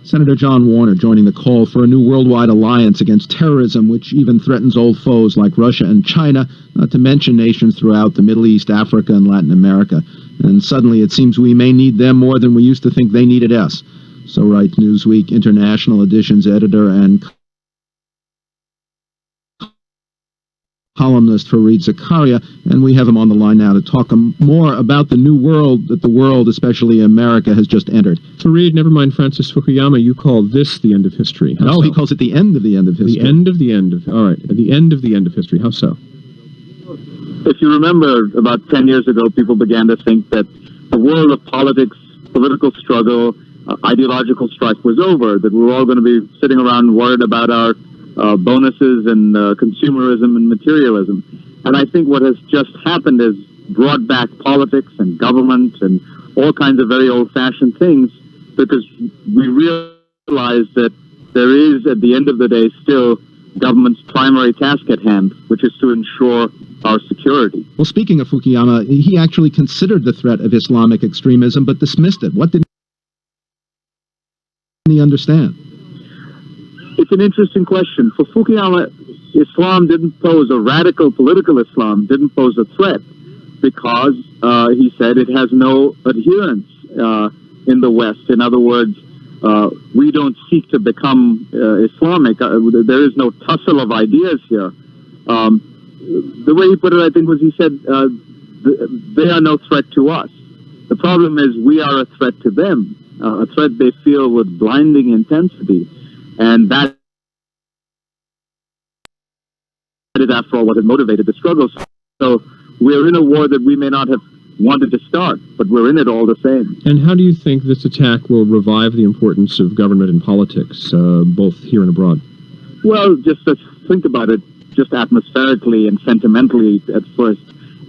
Senator John Warner joining the call for a new worldwide alliance against terrorism, which even threatens old foes like Russia and China, not to mention nations throughout the Middle East, Africa, and Latin America. And suddenly it seems we may need them more than we used to think they needed us. So writes Newsweek International Editions editor and columnist Fareed Zakaria, and we have him on the line now to talk more about the new world that the world, especially America, has just entered. Fareed, never mind Francis Fukuyama, you call this the end of history. No, he calls it the end of the end of history. The end of the end of, all right, the end of the end of history. How so? If you remember, about 10 years ago, people began to think that the world of politics, political struggle, ideological strife was over, that we were all going to be sitting around worried about our bonuses and consumerism and materialism. And I think what has just happened is brought back politics and government and all kinds of very old-fashioned things, because we realize that there is, at the end of the day, still government's primary task at hand, which is to ensure our security. Well, speaking of Fukuyama, he actually considered the threat of Islamic extremism, but dismissed it. What did he understand? It's an interesting question. For Fukuyama, Islam didn't pose, a radical political Islam didn't pose a threat, because he said it has no adherents in the West. In other words, we don't seek to become Islamic. There is no tussle of ideas here. The way he put it, I think, was he said, they are no threat to us. The problem is we are a threat to them, a threat they feel with blinding intensity. And that is, after all, what has motivated the struggle. So we're in a war that we may not have wanted to start, but we're in it all the same. And how do you think this attack will revive the importance of government and politics, both here and abroad? Well, just let's think about it, just atmospherically and sentimentally at first.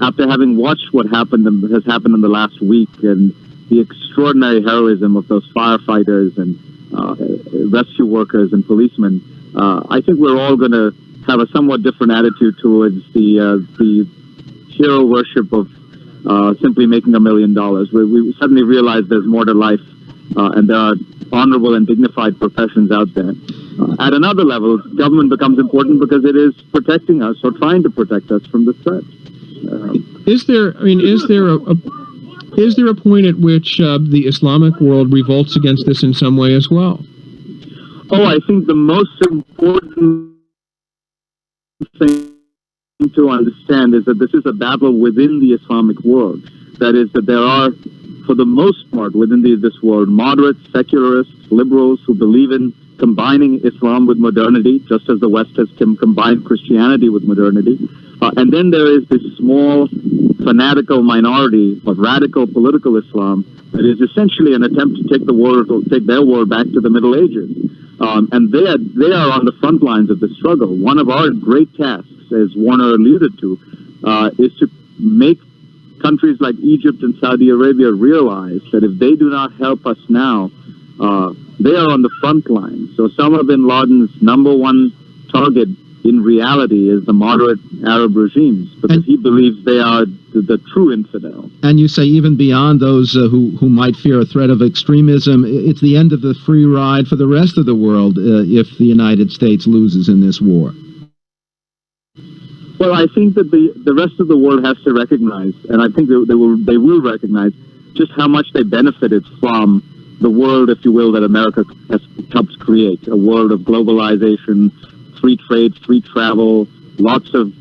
After having watched what happened and has happened in the last week, and the extraordinary heroism of those firefighters and rescue workers and policemen, I think we're all going to have a somewhat different attitude towards the hero worship of simply making $1 million. We suddenly realize there's more to life, and there are honorable and dignified professions out there. At another level, government becomes important because it is protecting us, or trying to protect us from the threat. Is there a point at which the Islamic world revolts against this in some way as well? Oh, I think the most important thing to understand is that this is a battle within the Islamic world. That is, that there are for the most part, within this world, moderates, secularists, liberals who believe in combining Islam with modernity, just as the West has combined Christianity with modernity. And then there is this small fanatical minority of radical political Islam that is essentially an attempt to take their world back to the Middle Ages. And they are on the front lines of the struggle. One of our great tasks, as Warner alluded to, is to make countries like Egypt and Saudi Arabia realize that if they do not help us now, they are on the front line. So Osama bin Laden's number one target in reality is the moderate Arab regimes, because he believes they are the true infidel. And you say even beyond those who might fear a threat of extremism, it's the end of the free ride for the rest of the world if the United States loses in this war. Well, I think that the rest of the world has to recognize, and I think they will recognize just how much they benefited from the world, if you will, that America has helped create, a world of globalization, free trade, free travel, lots of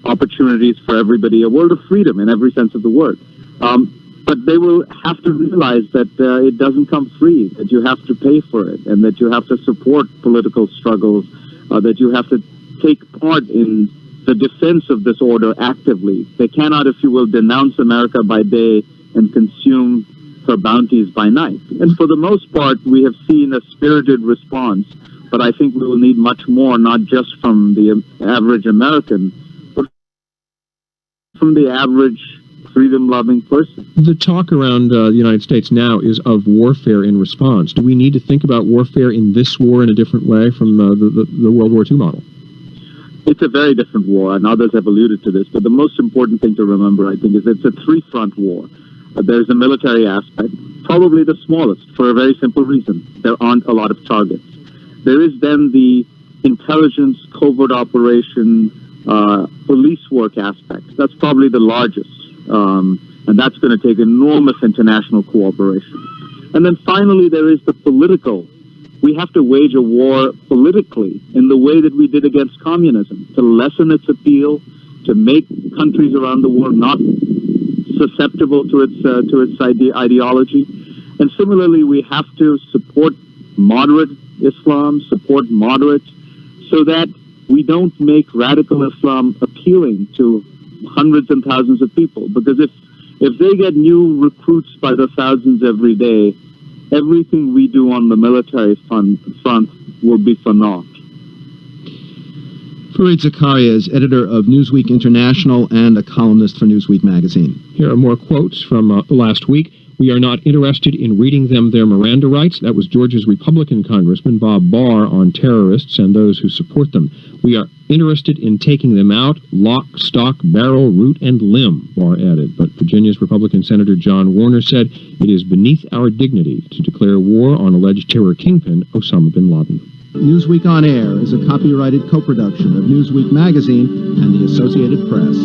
opportunities for everybody, a world of freedom in every sense of the word. But they will have to realize that it doesn't come free, that you have to pay for it, and that you have to support political struggles, that you have to take part in the defense of this order actively. They cannot, if you will, denounce America by day and consume her bounties by night. And for the most part, we have seen a spirited response, but I think we will need much more, not just from the average American, but from the average freedom-loving person. The talk around the United States now is of warfare in response. Do we need to think about warfare in this war in a different way from the World War II model? It's a very different war, and others have alluded to this, but the most important thing to remember, I think, is it's a three-front war. There's a military aspect, probably the smallest, for a very simple reason. There aren't a lot of targets. There is then the intelligence, covert operation, police work aspect. That's probably the largest, and that's going to take enormous international cooperation. And then finally, there is the political. We have to wage a war politically in the way that we did against communism, to lessen its appeal, to make countries around the world not susceptible to its ideology. And similarly, we have to support moderate Islam, support moderates, so that we don't make radical Islam appealing to hundreds and thousands of people. Because if they get new recruits by the thousands every day, everything we do on the military front will be for naught. Fareed Zakaria is editor of Newsweek International and a columnist for Newsweek magazine. Here are more quotes from last week. We are not interested in reading them their Miranda rights. That was Georgia's Republican Congressman Bob Barr on terrorists and those who support them. We are interested in taking them out, lock, stock, barrel, root, and limb, Barr added. But Virginia's Republican Senator John Warner said it is beneath our dignity to declare war on alleged terror kingpin Osama bin Laden. Newsweek On Air is a copyrighted co-production of Newsweek magazine and the Associated Press.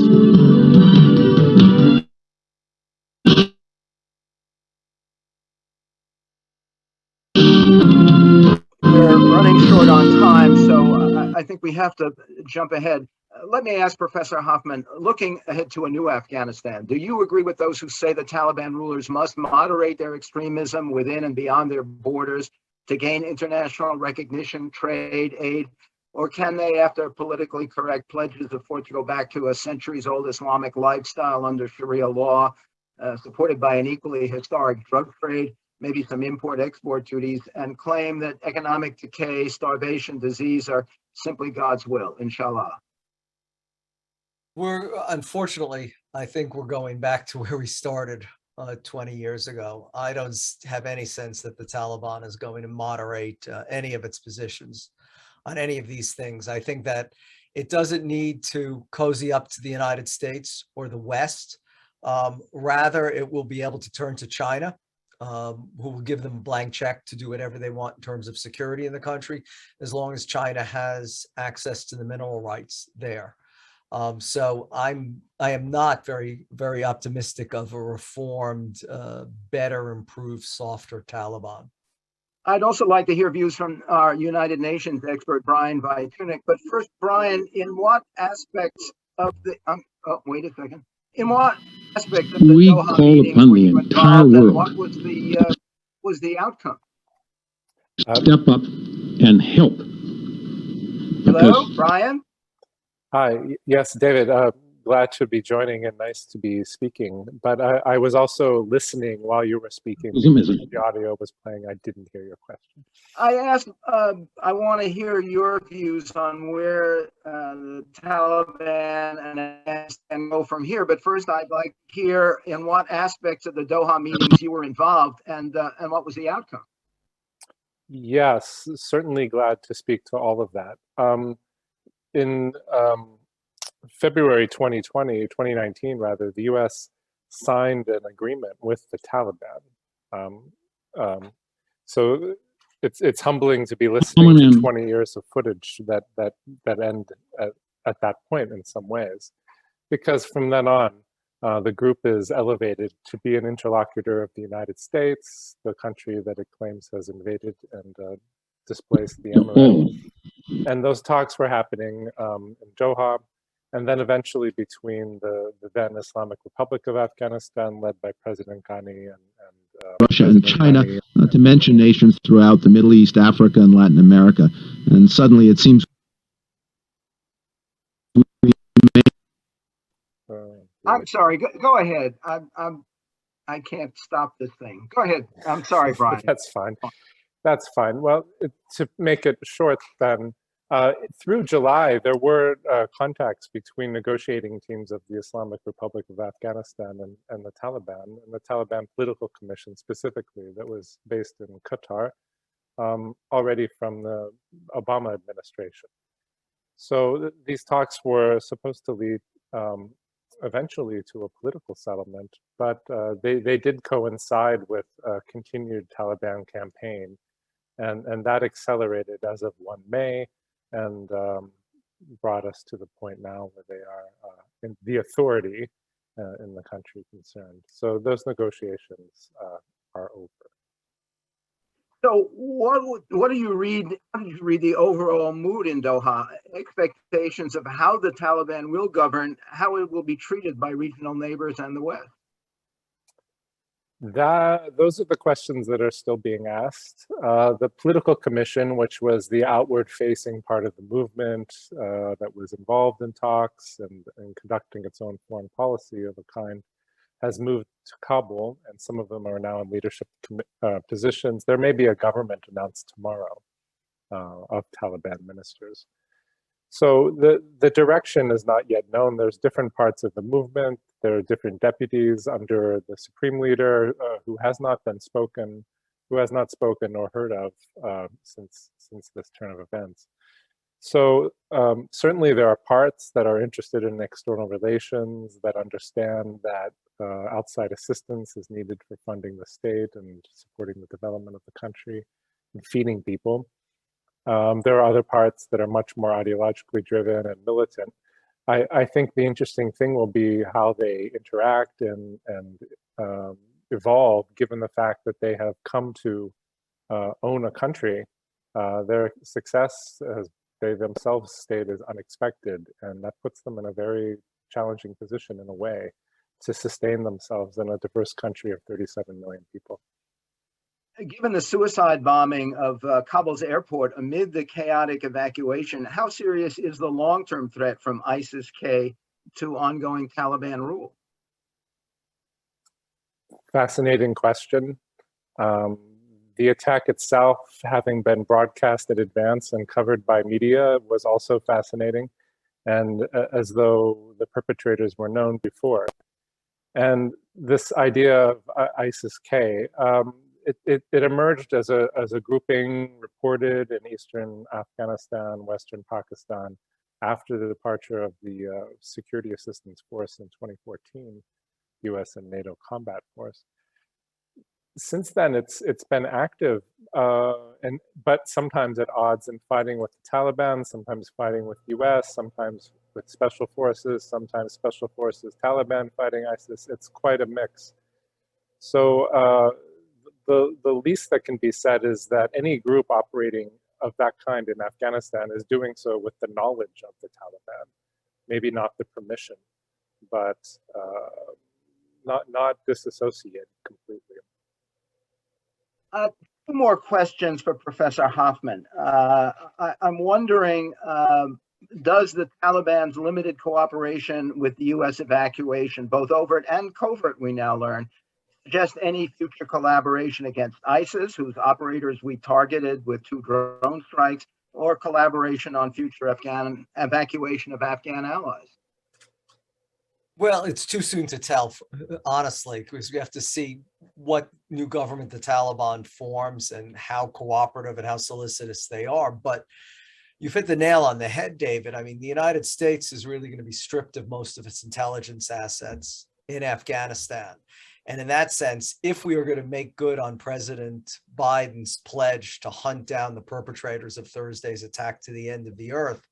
We're running short on time, so I think we have to jump ahead. Let me ask Professor Hoffman, looking ahead to a new Afghanistan, do you agree with those who say the Taliban rulers must moderate their extremism within and beyond their borders to gain international recognition, trade, aid, or can they, after politically correct pledges, afford to go back to a centuries-old Islamic lifestyle under Sharia law, supported by an equally historic drug trade, maybe some import-export duties, and claim that economic decay, starvation, disease are simply God's will, inshallah? Unfortunately, I think we're going back to where we started 20 years ago. I don't have any sense that the Taliban is going to moderate any of its positions on any of these things. I think that it doesn't need to cozy up to the United States or the West. Rather, it will be able to turn to China, who will give them a blank check to do whatever they want in terms of security in the country, as long as China has access to the mineral rights there. So I am not very, very optimistic of a reformed, better, improved, softer Taliban. I'd also like to hear views from our United Nations expert, Brian Vitunic. But first, Brian, in what aspects of the, wait a second. In what aspect of the We Doha call meetings upon were the you entire involved, and world what was the outcome? to step up and help. Hello, Because Brian? Hi, yes, David, glad to be joining and nice to be speaking. But I was also listening while you were speaking. Because the audio was playing. I didn't hear your question. I asked, I want to hear your views on where the Taliban and Afghanistan go from here. But first, I'd like to hear in what aspects of the Doha meetings you were involved and what was the outcome. Yes, certainly glad to speak to all of that. In February 2019, rather, the U.S. signed an agreement with the Taliban. So it's humbling to be listening to 20 years of footage that end at that point in some ways, because from then on, the group is elevated to be an interlocutor of the United States, the country that it claims has invaded and displaced the emirate. And those talks were happening in Doha, and then eventually between the then Islamic Republic of Afghanistan, led by President Ghani, and Russia and China, not to mention nations throughout the Middle East, Africa, and Latin America. And suddenly it seems I'm sorry. Go ahead. I can't stop this thing. Go ahead. I'm sorry, Brian. That's fine. That's fine. Well, to make it short, then through July there were contacts between negotiating teams of the Islamic Republic of Afghanistan and the Taliban Political Commission specifically, that was based in Qatar, already from the Obama administration. So these talks were supposed to lead eventually to a political settlement, but they did coincide with a continued Taliban campaign, and that accelerated as of 1 May and brought us to the point now where they are in the authority in the country concerned. So those negotiations are over. So what do you read? How do you read the overall mood in Doha? Expectations of how the Taliban will govern, how it will be treated by regional neighbors and the West? Those are the questions that are still being asked. The political commission, which was the outward-facing part of the movement that was involved in talks and conducting its own foreign policy of a kind, has moved to Kabul, and some of them are now in leadership positions. There may be a government announced tomorrow of Taliban ministers. So the direction is not yet known. There's different parts of the movement. There are different deputies under the supreme leader who has not spoken or heard of since this turn of events. So certainly there are parts that are interested in external relations, that understand that outside assistance is needed for funding the state and supporting the development of the country and feeding people. There are other parts that are much more ideologically driven and militant. I think the interesting thing will be how they interact and evolve, given the fact that they have come to own a country. Their success, as they themselves state, is unexpected, and that puts them in a very challenging position in a way to sustain themselves in a diverse country of 37 million people. Given the suicide bombing of Kabul's airport amid the chaotic evacuation, how serious is the long-term threat from ISIS-K to ongoing Taliban rule? Fascinating question. The attack itself, having been broadcast in advance and covered by media, was also fascinating, and as though the perpetrators were known before. And this idea of ISIS-K, it emerged as a grouping reported in eastern Afghanistan, western Pakistan, after the departure of the Security Assistance Force in 2014, US and NATO combat force. Since then, it's been active, but sometimes at odds in fighting with the Taliban, sometimes fighting with US, sometimes with special forces, sometimes special forces, Taliban fighting ISIS. It's quite a mix. So the least that can be said is that any group operating of that kind in Afghanistan is doing so with the knowledge of the Taliban, maybe not the permission. but not disassociated completely. Two more questions for Professor Hoffman. I'm wondering, does the Taliban's limited cooperation with the U.S. evacuation, both overt and covert, we now learn, suggest any future collaboration against ISIS, whose operators we targeted with 2 drone strikes, or collaboration on future Afghan evacuation of Afghan allies? Well, it's too soon to tell, honestly, because we have to see what new government the Taliban forms and how cooperative and how solicitous they are. But you've hit the nail on the head, David. I mean, the United States is really going to be stripped of most of its intelligence assets in Afghanistan. And in that sense, if we are going to make good on President Biden's pledge to hunt down the perpetrators of Thursday's attack to the end of the earth,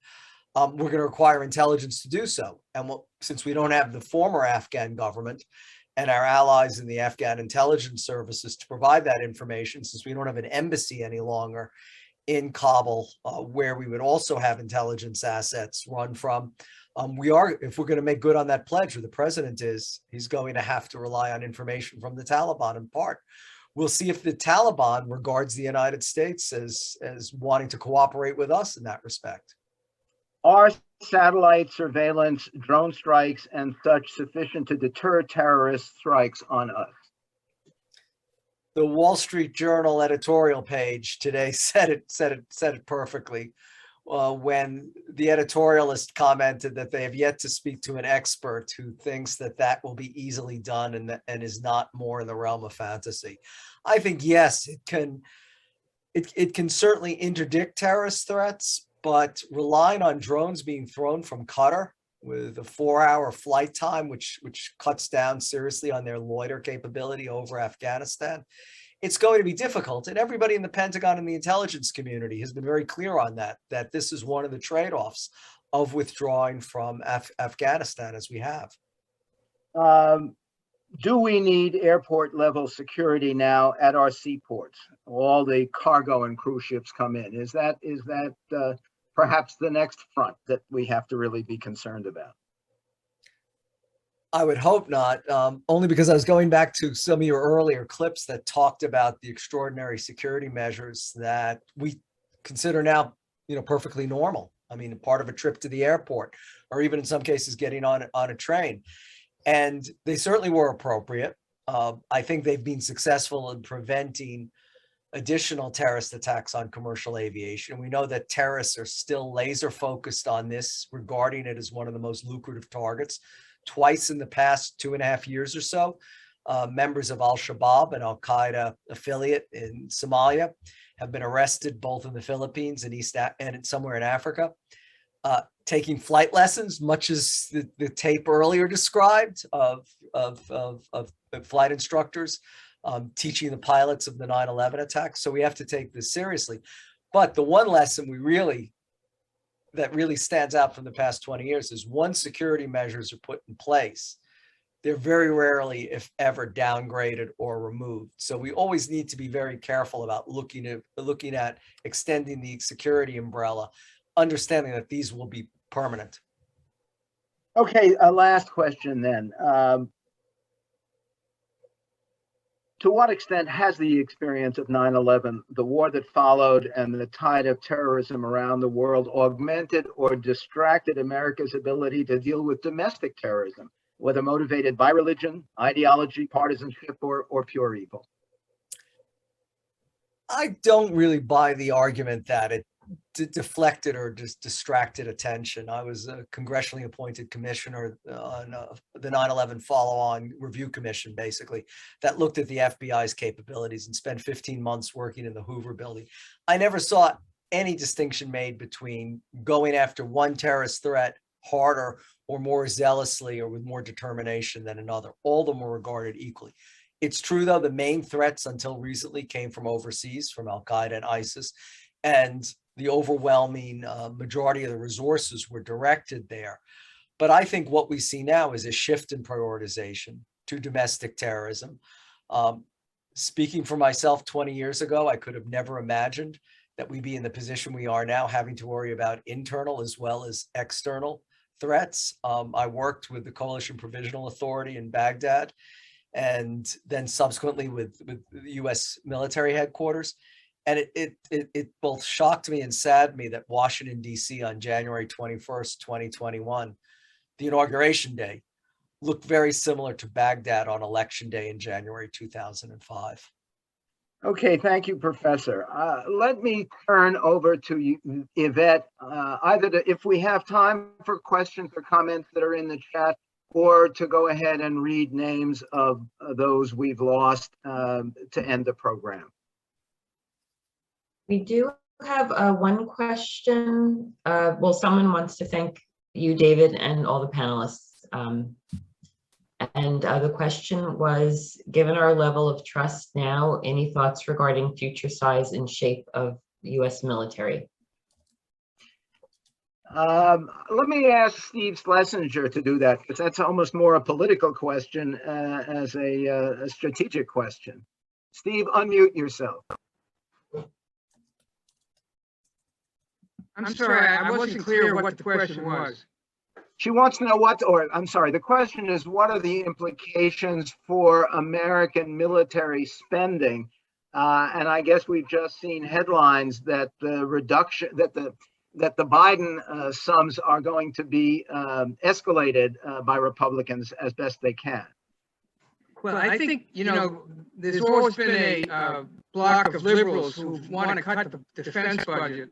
we're going to require intelligence to do so. And since we don't have the former Afghan government and our allies in the Afghan intelligence services to provide that information, since we don't have an embassy any longer in Kabul, where we would also have intelligence assets run from, if we're going to make good on that pledge, or the president is, he's going to have to rely on information from the Taliban in part. We'll see if the Taliban regards the United States as wanting to cooperate with us in that respect. Are satellite surveillance, drone strikes, and such sufficient to deter terrorist strikes on us? The Wall Street Journal editorial page today said it perfectly when the editorialist commented that they have yet to speak to an expert who thinks that will be easily done and is not more in the realm of fantasy. I think yes, it can certainly interdict terrorist threats. But relying on drones being thrown from Qatar with a 4-hour flight time, which cuts down seriously on their loiter capability over Afghanistan, it's going to be difficult. And everybody in the Pentagon and the intelligence community has been very clear on that this is one of the trade-offs of withdrawing from Afghanistan as we have. Do we need airport level security now at our seaports? All the cargo and cruise ships come in. Is that perhaps the next front that we have to really be concerned about? I would hope not, only because I was going back to some of your earlier clips that talked about the extraordinary security measures that we consider now, perfectly normal. I mean, part of a trip to the airport, or even in some cases getting on a train. And they certainly were appropriate. I think they've been successful in preventing additional terrorist attacks on commercial aviation. We know that terrorists are still laser focused on this, regarding it as one of the most lucrative targets. Twice in the past 2.5 years or so, members of Al-Shabaab, an Al-Qaeda affiliate in Somalia, have been arrested both in the Philippines and somewhere in Africa, taking flight lessons, much as the tape earlier described of flight instructors teaching the pilots of the 9/11 attacks. So we have to take this seriously. But the one lesson that really stands out from the past 20 years is once security measures are put in place, they're very rarely, if ever, downgraded or removed. So we always need to be very careful about looking at extending the security umbrella, understanding that these will be permanent. Okay, a last question then. To what extent has the experience of 9/11, the war that followed, and the tide of terrorism around the world augmented or distracted America's ability to deal with domestic terrorism, whether motivated by religion, ideology, partisanship, or pure evil? I don't really buy the argument that it deflected or just distracted attention. I was a congressionally appointed commissioner on the 9/11 follow-on review commission, basically, that looked at the FBI's capabilities and spent 15 months working in the Hoover building. I never saw any distinction made between going after one terrorist threat harder or more zealously or with more determination than another. All of them were regarded equally. It's true, though, the main threats until recently came from overseas, from Al-Qaeda and ISIS, and the overwhelming majority of the resources were directed there. But I think what we see now is a shift in prioritization to domestic terrorism. Speaking for myself 20 years ago, I could have never imagined that we'd be in the position we are now, having to worry about internal as well as external threats. I worked with the Coalition Provisional Authority in Baghdad, and then subsequently with the U.S. military headquarters. And it both shocked me and saddened me that Washington, D.C. on January 21st, 2021, the inauguration day, looked very similar to Baghdad on election day in January 2005. Okay, thank you, Professor. Let me turn over to you, Yvette, if we have time for questions or comments that are in the chat, or to go ahead and read names of those we've lost to end the program. We do have one question. Well, someone wants to thank you, David, and all the panelists. And the question was, given our level of trust now, any thoughts regarding future size and shape of the U.S. military? Let me ask Steve Schlesinger to do that, because that's almost more a political question as a strategic question. Steve, unmute yourself. I'm sorry, I wasn't clear what the question was. She wants to know the question is, what are the implications for American military spending? And I guess we've just seen headlines that the reduction, that the Biden sums are going to be escalated by Republicans as best they can. Well, I think, there's always been a block of liberals who want to cut the defense budget.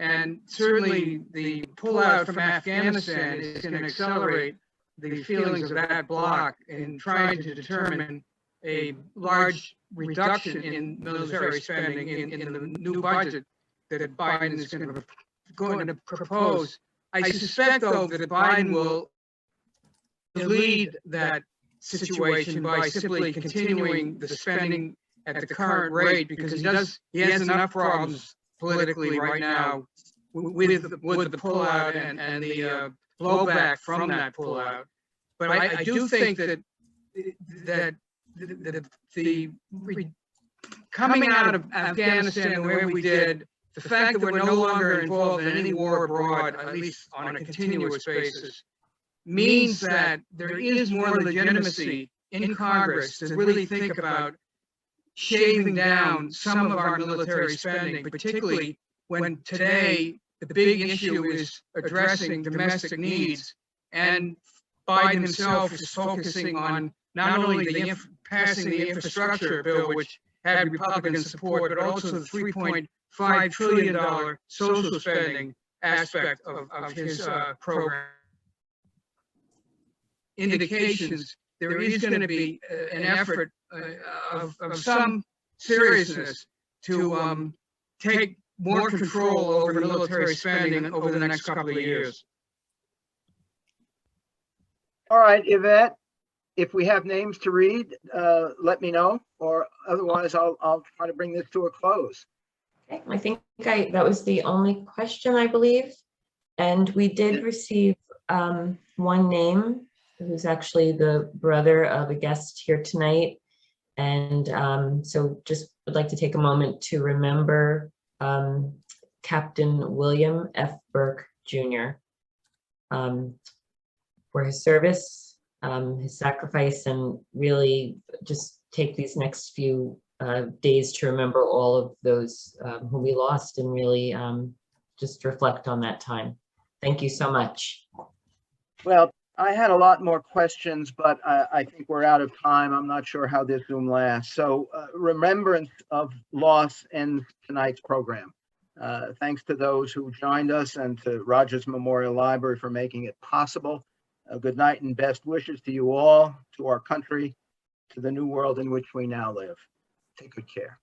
And certainly the pullout from Afghanistan is going to accelerate the feelings of that bloc in trying to determine a large reduction in military spending in the new budget that Biden is going to propose. I suspect, though, that Biden will lead that situation by simply continuing the spending at the current rate, because he has enough problems politically right now with the pullout and the blowback from that pullout. But I do think that the coming out of Afghanistan the way we did, the fact that we're no longer involved in any war abroad, at least on a continuous basis, means that there is more legitimacy in Congress to really think about shaving down some of our military spending, particularly when today the big issue is addressing domestic needs, and Biden himself is focusing on not only passing the infrastructure bill, which had Republican support, but also the $3.5 trillion social spending aspect of his program. Indications there is going to be an effort of some seriousness to take more control over the military spending over the next couple of years. All right, Yvette, if we have names to read, let me know, or otherwise I'll try to bring this to a close. Okay, I think that was the only question, I believe. And we did receive one name, who's actually the brother of a guest here tonight. And so just would like to take a moment to remember Captain William F. Burke, Jr. For his service, his sacrifice, and really just take these next few days to remember all of those who we lost, and really just reflect on that time. Thank you so much. Well, I had a lot more questions, but I think we're out of time. I'm not sure how this Zoom lasts. So remembrance of loss ends tonight's program. Thanks to those who joined us and to Rogers Memorial Library for making it possible. Good night and best wishes to you all, to our country, to the new world in which we now live. Take good care.